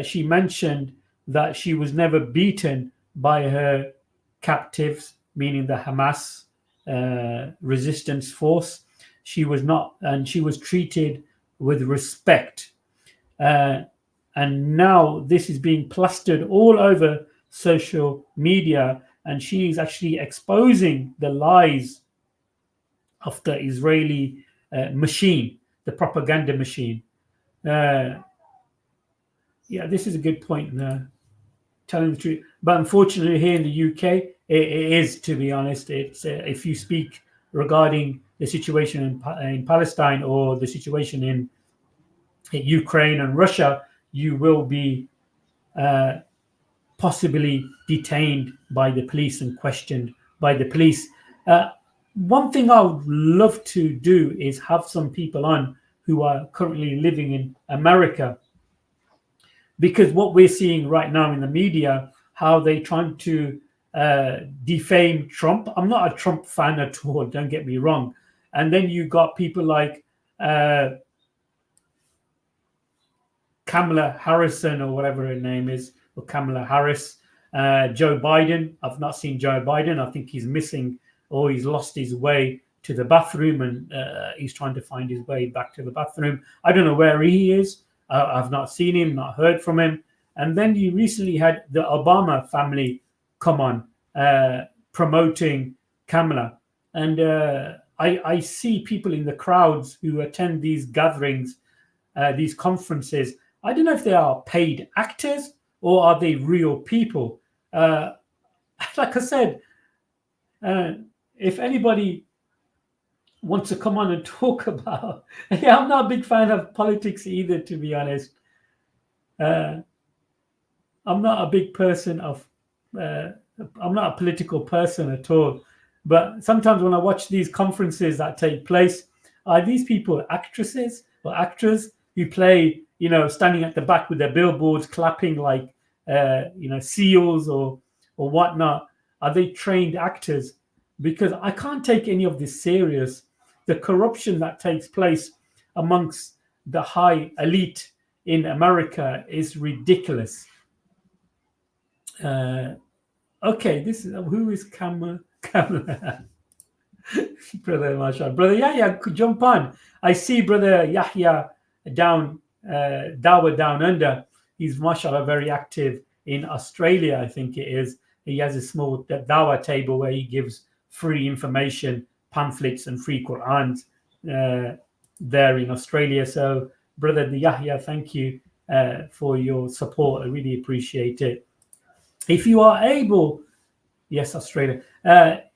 she mentioned that she was never beaten by her captives, meaning the Hamas resistance force. She was not, and she was treated with respect. And now this is being plastered all over social media, and she is actually exposing the lies of the Israeli machine, the propaganda machine. Yeah, this is a good point. Telling the truth, but unfortunately, here in the UK, it is, to be honest, it's if you speak regarding the situation in Palestine or the situation in Ukraine and Russia, you will be possibly detained by the police and questioned by the police. One thing I would love to do is have some people on who are currently living in America, because what we're seeing right now in the media, how they trying to defame Trump. I'm not a Trump fan at all, don't get me wrong. And then you got people like Kamala Harrison or whatever her name is, or Kamala Harris, Joe Biden. I've not seen Joe Biden. I think he's missing, or he's lost his way to the bathroom, and he's trying to find his way back to the bathroom. I don't know where he is. I've not seen him, not heard from him. And then you recently had the Obama family come on promoting Kamala. And I see people in the crowds who attend these gatherings, these conferences. I don't know if they are paid actors or are they real people. Like I said, if anybody wants to come on and talk about, yeah, I'm not a big fan of politics either, to be honest. I'm not a big person of, I'm not a political person at all. But sometimes when I watch these conferences that take place, are these people actresses or actors who play, you know, standing at the back with their billboards, clapping like, you know, seals or whatnot? Are they trained actors? Because I can't take any of this serious. The corruption that takes place amongst the high elite in America is ridiculous. Okay, this is who is Kamala? Brother Masha. Brother Yahya, could jump on. I see Brother Yahya down Dawa down under. He's mashallah very active in Australia, I think it is. He has a small Dawa table where he gives free information, pamphlets and free Qur'ans there in Australia. So Brother Yahya, thank you for your support. I really appreciate it. If you are able Yes, Australia.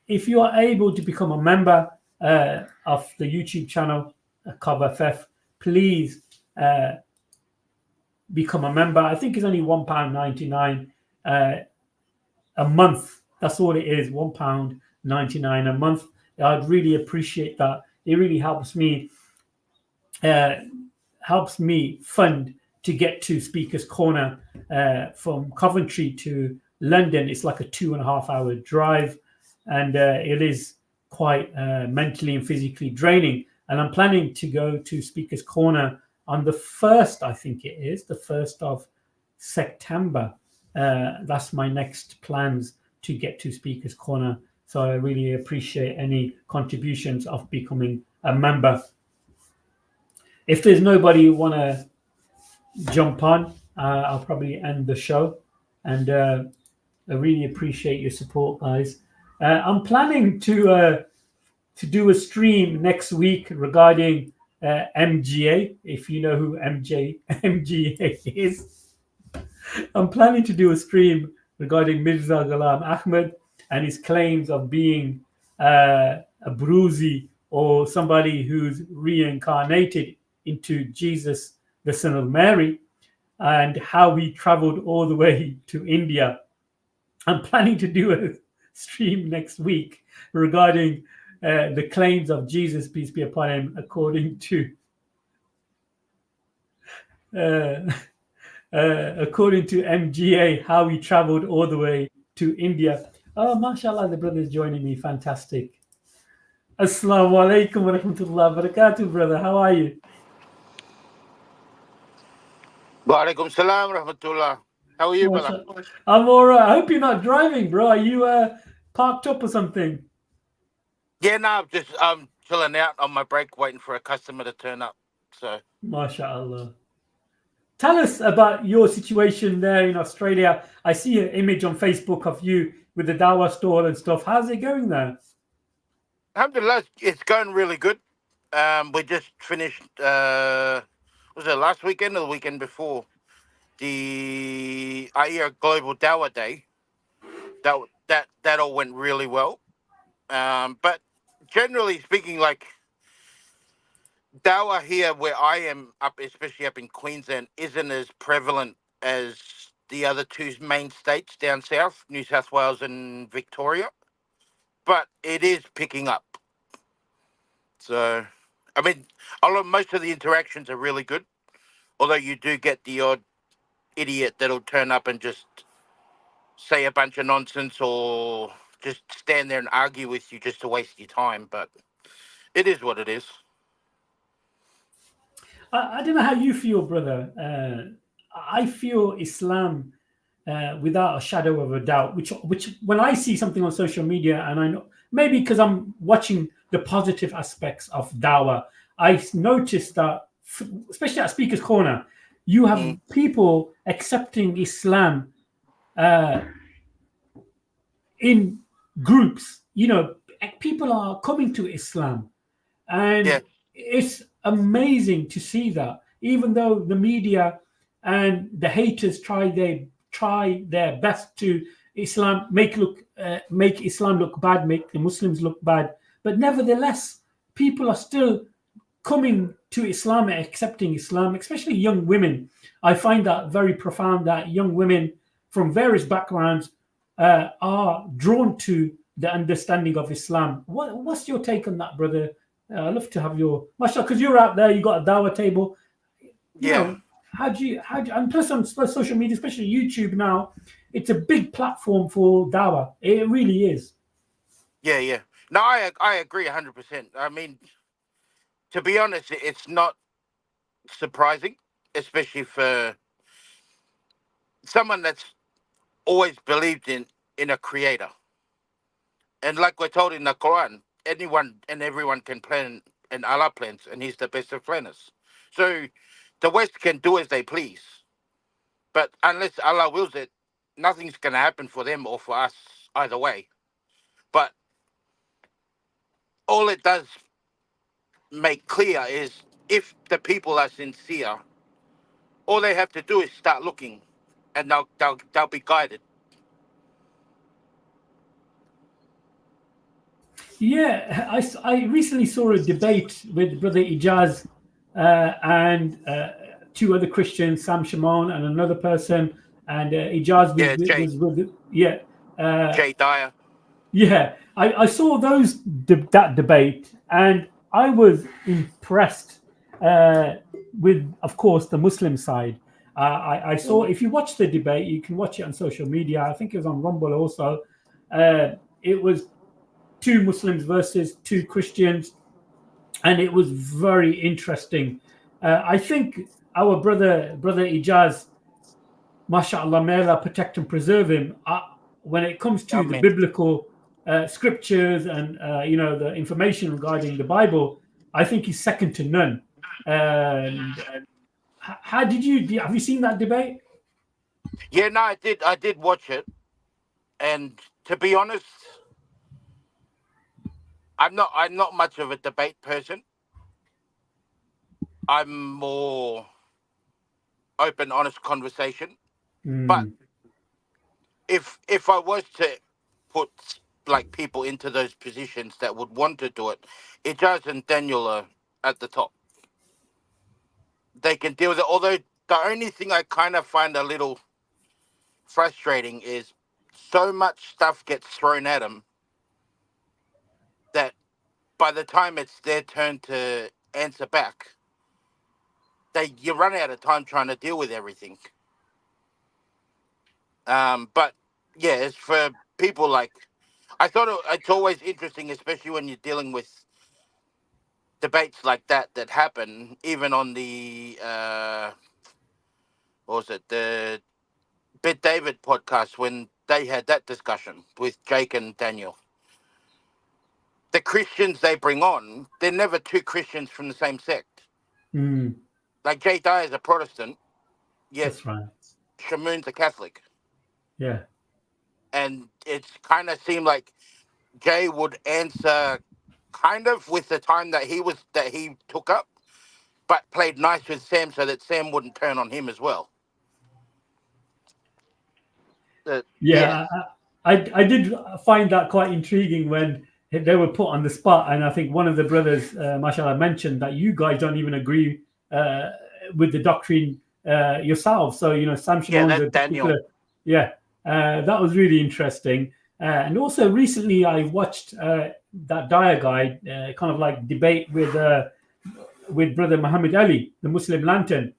If you are able to become a member of the YouTube channel, Cover FF, please become a member. I think it's only £1.99 a month. That's all it is, £1.99 a month. I'd really appreciate that. It really helps me fund to get to Speaker's Corner from Coventry to London. It's like a 2.5 hour drive, and it is quite mentally and physically draining. And I'm planning to go to Speaker's Corner on the 1st, I think it is, the 1st of September. That's my next plans to get to Speaker's Corner. So I really appreciate any contributions of becoming a member. If there's nobody who want to jump on, I'll probably end the show. And I really appreciate your support, guys. I'm planning to do a stream next week regarding MGA. If you know who MGA is, I'm planning to do a stream regarding Mirza Ghulam Ahmad and his claims of being a Bruzi, or somebody who's reincarnated into Jesus, the son of Mary, and how he traveled all the way to India. I'm planning to do a stream next week regarding the claims of Jesus, peace be upon him, according to MGA, how he traveled all the way to India. Oh, mashallah, the brother's joining me. Fantastic. Assalamu alaikum wa rahmatullahi wa barakatuh, brother. How are you? Wa alaikum salam rahmatullah. How are you, brother? I'm all right. I hope you're not driving, bro. Are you parked up or something? Yeah, no, I'm chilling out on my break, waiting for a customer to turn up. So, MashaAllah. Tell us about your situation there in Australia. I see an image on Facebook of you with the Dawah stall and stuff. How's it going there? alhamdulillah, it's going really good. We just finished, was it last weekend or the weekend before? The AIR Global Dawah Day. That all went really well. But generally speaking, like, Dawah here where I am up, especially up in Queensland, isn't as prevalent as the other two main states down south, New South Wales and Victoria. But it is picking up. So, I mean, most of the interactions are really good. Although you do get the odd idiot that'll turn up and just say a bunch of nonsense or just stand there and argue with you just to waste your time. But it is what it is. I don't know how you feel, brother. I feel Islam, without a shadow of a doubt, which when I see something on social media, and I know maybe because I'm watching the positive aspects of dawah, I noticed that, especially at Speaker's Corner, you have people accepting Islam in groups. You know, people are coming to Islam, and it's amazing to see that. Even though the media and the haters try their best to make Islam look bad, make the Muslims look bad, but nevertheless, people are still coming to Islam and accepting Islam, especially young women. I find that very profound, that young women from various backgrounds are drawn to the understanding of Islam. What's your take on that, brother? I'd love to have your mashallah, because you're out there, you got a dawah table. You know, how do you and plus on social media, especially YouTube now, it's a big platform for dawah. It really is. Yeah. No, I agree 100%. I mean, to be honest, it's not surprising, especially for someone that's always believed in a creator. And like we're told in the Quran, anyone and everyone can plan, and Allah plans, and He's the best of planners. So the West can do as they please, but unless Allah wills it, nothing's going to happen for them or for us either way. But all it does make clear is if the people are sincere, all they have to do is start looking, and they'll be guided. Yeah, I recently saw a debate with Brother Ijaz and two other Christians, Sam Shimon and another person, and Ijaz Yeah, Jay. was with Jay Dyer. yeah. I saw that debate, and I was impressed with, of course, the Muslim side. I saw, if you watch the debate, you can watch it on social media. I think it was on Rumble also. It was two Muslims versus two Christians, and it was very interesting. I think our brother Ijaz, mashallah, may Allah protect and preserve him, when it comes to the biblical scriptures and the information regarding the Bible, I think he's second to none. How have you seen that debate? Yeah, no, I did watch it, and to be honest, I'm not much of a debate person. I'm more open, honest conversation. But if I was to put like people into those positions that would want to do it, Ijaz and Daniel are at the top. They can deal with it. Although the only thing I kind of find a little frustrating is so much stuff gets thrown at them that by the time it's their turn to answer back, you run out of time trying to deal with everything. But yeah, it's for people like, I thought it's always interesting, especially when you're dealing with debates like that happen, even on the the Bet David podcast, when they had that discussion with Jake and Daniel. The Christians they bring on, they're never two Christians from the same sect. Like Jay Dyer is a Protestant, yet That's right. Shamoon's a Catholic. Yeah. And it's kind of seemed like Jay would answer kind of with the time that he took up, but played nice with Sam so that Sam wouldn't turn on him as well. I did find that quite intriguing when they were put on the spot, and I think one of the brothers, mashallah, mentioned that you guys don't even agree with the doctrine yourselves. So Sam Shimon, Daniel. That was really interesting. And also recently I watched that Dyer guy kind of like debate with Brother Muhammad Ali, the Muslim Lantern.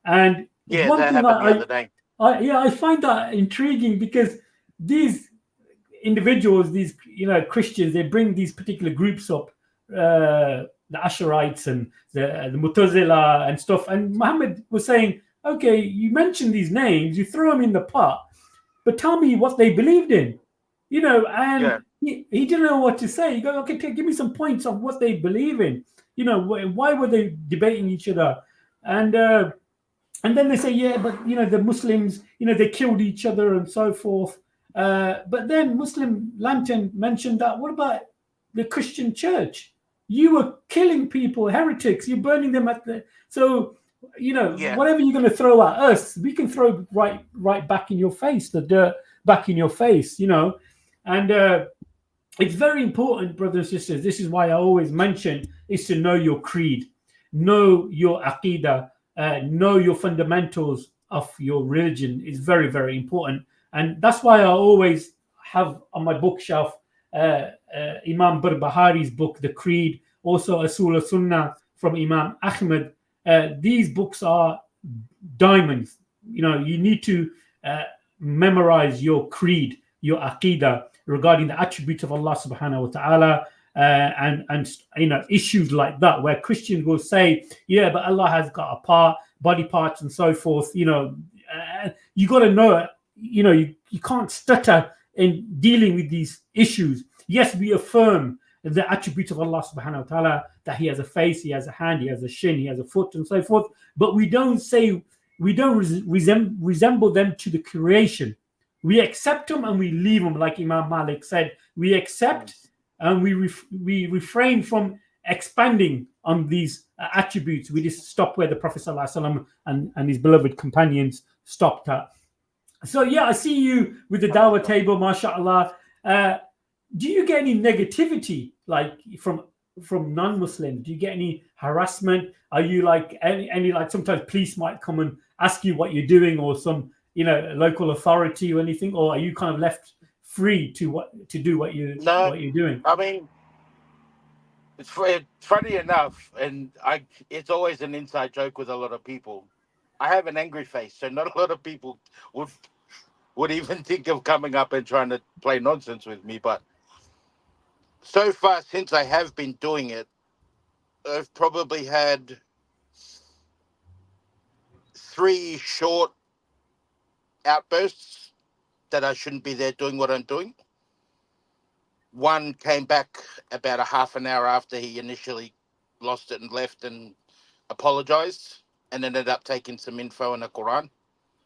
And one that thing happened the other day. I find that intriguing because these individuals, these Christians, they bring these particular groups up, the Asharites and the Mu'tazila and stuff. And Muhammad was saying, okay, you mention these names, you throw them in the pot, but tell me what they believed in, and he didn't know what to say. You go, okay, give me some points of what they believe in. Why were they debating each other? And then they say, yeah, but the Muslims, they killed each other and so forth. But then Muslim Lantern mentioned that, what about the Christian church? You were killing people, heretics, you're burning them whatever you're going to throw at us, we can throw right back in your face, the dirt back in your face, And it's very important, brothers and sisters. This is why I always mention is to know your creed, know your aqidah, know your fundamentals of your religion is very, very important. And that's why I always have on my bookshelf Imam Barbahari's book, The Creed, also Asul al-Sunnah from Imam Ahmed. These books are diamonds. You need to memorize your creed, your aqidah regarding the attributes of Allah subhanahu wa ta'ala, and issues like that, where Christians will say, yeah, but Allah has got body parts and so forth. You got to know it. You can't stutter in dealing with these issues. Yes, we affirm the attributes of Allah subhanahu wa ta'ala, that he has a face, he has a hand, he has a shin, he has a foot, and so forth. But we don't resemble them to the creation. We accept them and we leave them, like Imam Malik said. We accept and we refrain from expanding on these attributes. We just stop where the Prophet ﷺ and his beloved companions stopped at. So yeah, I see you with the Dawah table, mashallah. do you get any negativity like from non-Muslims? Do you get any harassment? Are you like any like sometimes police might come and ask you what you're doing, or some local authority or anything, or are you kind of left free to do what you're doing? I mean, it's funny enough, and it's always an inside joke with a lot of people. I have an angry face, so not a lot of people would even think of coming up and trying to play nonsense with me. But so far, since I have been doing it, I've probably had 3 short outbursts that I shouldn't be there doing what I'm doing. One came back about a half an hour after he initially lost it and left and apologized, and ended up taking some info in the Quran.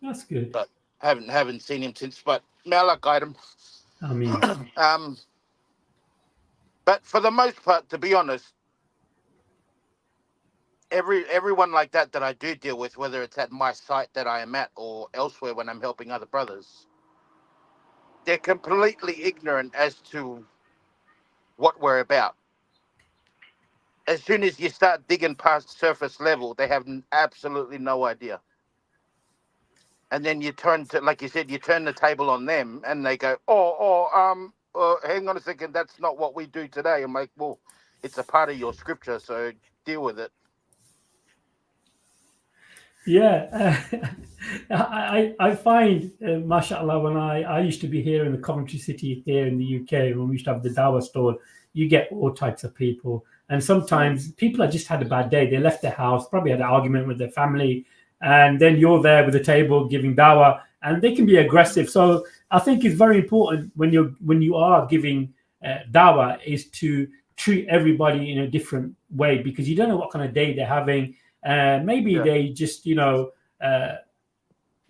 That's good. But haven't seen him since. But may Allah guide him. I mean, but for the most part, to be honest, everyone like that I do deal with, whether it's at my site that I am at or elsewhere when I'm helping other brothers, they're completely ignorant as to what we're about. As soon as you start digging past surface level, they have absolutely no idea. And then you turn to, like you said, you turn the table on them, and they go, hang on a second, that's not what we do today. I'm like, well, it's a part of your scripture, so deal with it. Yeah, I find, mashallah, when I used to be here in the Coventry City here in the UK, when we used to have the Dawah store, you get all types of people. And sometimes people have just had a bad day. They left their house, probably had an argument with their family, and then you're there with the table giving dawah, and they can be aggressive. So I think it's very important when you are giving dawah is to treat everybody in a different way, because you don't know what kind of day they're having. Maybe they just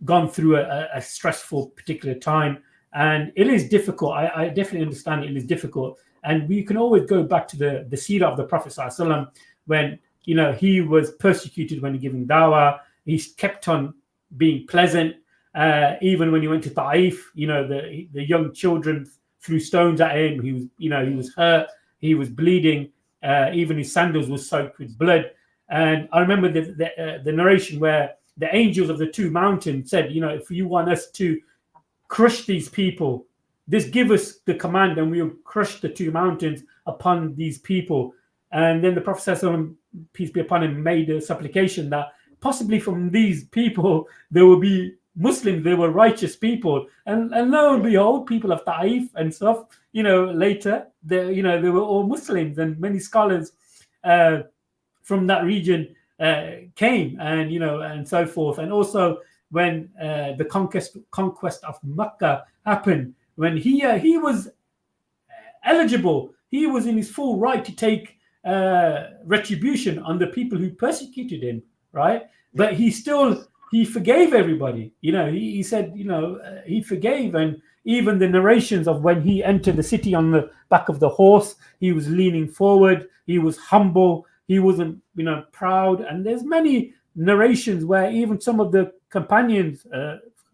gone through a stressful particular time, and it is difficult. I definitely understand it is difficult. And we can always go back to the seerah of the Prophet ﷺ, when he was persecuted when he giving dawah. He kept on being pleasant, even when he went to Ta'if. The young children threw stones at him. He was he was hurt. He was bleeding. Even his sandals were soaked with blood. And I remember the narration where the angels of the 2 mountains said, if you want us to crush these people, just give us the command and we'll crush the 2 mountains upon these people. And then the Prophet, peace be upon him, made a supplication that possibly from these people there will be Muslims, they were righteous people. And lo and behold, people of Ta'if and stuff, later, they were all Muslims, and many scholars from that region came, and and so forth. And also when the conquest of Mecca happened, when he was eligible, he was in his full right to take retribution on the people who persecuted him, right? But he forgave everybody. He said, he forgave. And even the narrations of when he entered the city on the back of the horse, he was leaning forward, he was humble, he wasn't proud. And there's many narrations where even some of the companions,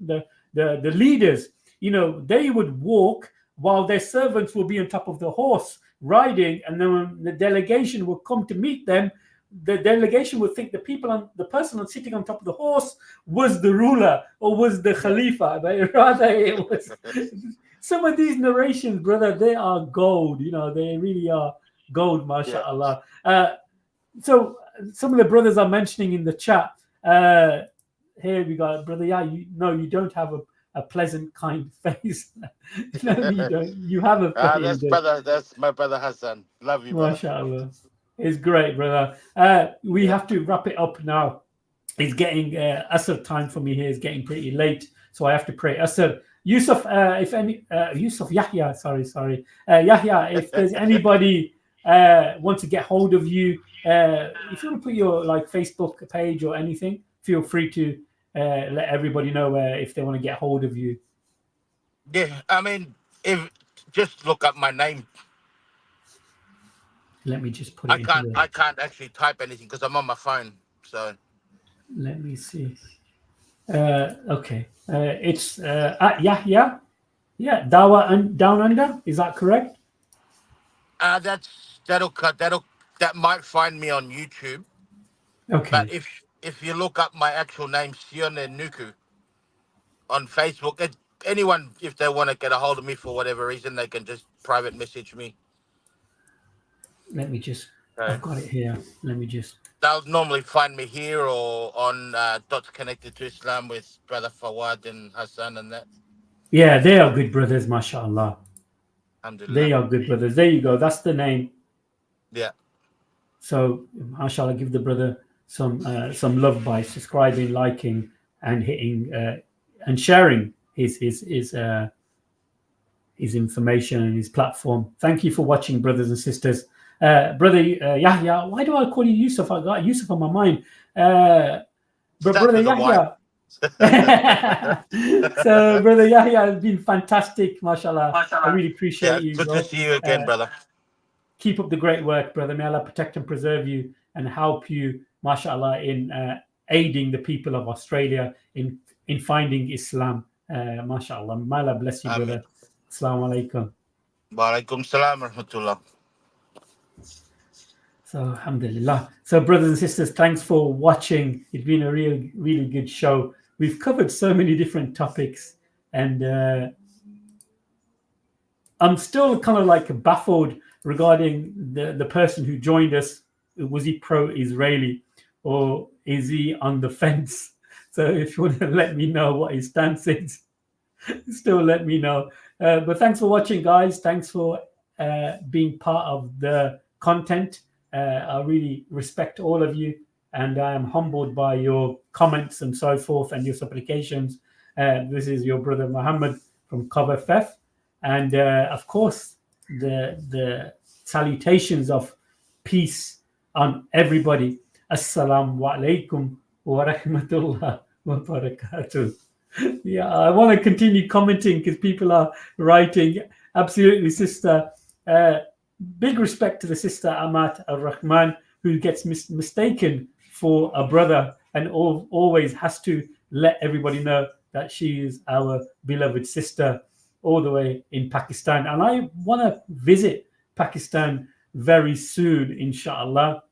the leaders, they would walk while their servants will be on top of the horse riding, and then when the delegation will come to meet them, the delegation would think the person sitting on top of the horse was the ruler or was the Khalifa, but rather it was. Some of these narrations, brother, they are gold. They really are gold, mashallah. So some of the brothers are mentioning in the chat. Here we go, brother. Yeah, you don't have a pleasant, kind face. No, you don't. You have a. That's my brother Hassan. Love you, brother. Mashallah. It's great, brother. We have to wrap it up now. It's getting Asr time for me here. It's getting pretty late, so I have to pray Asr. Yusuf, Yahya, sorry. Yahya, if there's anybody want to get hold of you, if you want to put your Facebook page or anything, feel free to let everybody know if they want to get hold of you. Yeah, I mean, if just look up my name. Let me just put it. I can't actually type anything because I'm on my phone. So let me see. Okay, it's at Yahya. Yeah, Dawah and Down Under. Is that correct? That might find me on YouTube. Okay. But if you look up my actual name, Sione Nuku, on Facebook, anyone, if they want to get a hold of me for whatever reason, they can just private message me. Let me just. Okay. I've got it here. Let me just. They'll normally find me here or on Dots Connected to Islam with Brother Fawad and Hassan and that. Yeah, they are good brothers, mashallah. Alhamdulillah. They are good brothers. There you go. That's the name. Yeah. So, mashallah, give the brother some love by subscribing, liking, and hitting and sharing his information and his platform. Thank you for watching, brothers and sisters. Brother Yahya, why do I call you Yusuf? I got Yusuf on my mind. Brother Yahya. So, Brother Yahya has been fantastic, mashallah. I really appreciate you. Good to see you again, brother. Keep up the great work, brother. May Allah protect and preserve you and help you, mashallah, in aiding the people of Australia in finding Islam. Mashallah. May Allah bless you, brother. Assalamu alaikum. Wa alaikum salam wa rahmatullah. So, alhamdulillah. So, brothers and sisters, thanks for watching. It's been a really good show. We've covered so many different topics, and I'm still kind of like baffled regarding the person who joined us. Was he pro-Israeli or is he on the fence? So if you want to let me know what his stance is, still let me know. But thanks for watching, guys. Thanks for being part of the content. I really respect all of you, and I am humbled by your comments and so forth and your supplications. This is your brother Muhammad from Cover FF, and of course the salutations of peace on everybody. Assalamu alaikum wa rahmatullah wa barakatuh. Yeah, I want to continue commenting because people are writing. Absolutely, sister. Big respect to the sister Amat Al-Rahman, who gets mistaken for a brother and always has to let everybody know that she is our beloved sister all the way in Pakistan. And I want to visit Pakistan very soon, inshallah.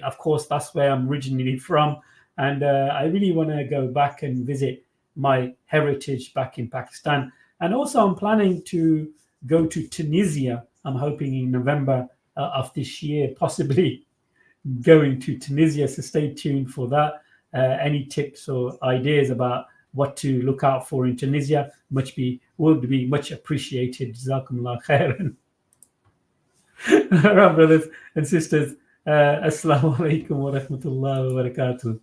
Of course, that's where I'm originally from. And I really want to go back and visit my heritage back in Pakistan. And also I'm planning to go to Tunisia. I'm hoping in November of this year, possibly going to Tunisia. So stay tuned for that. Any tips or ideas about what to look out for in Tunisia would be much appreciated. Jazakumullah khairan. All right, brothers and sisters. Assalamu alaikum wa rahmatullahi wa barakatuh.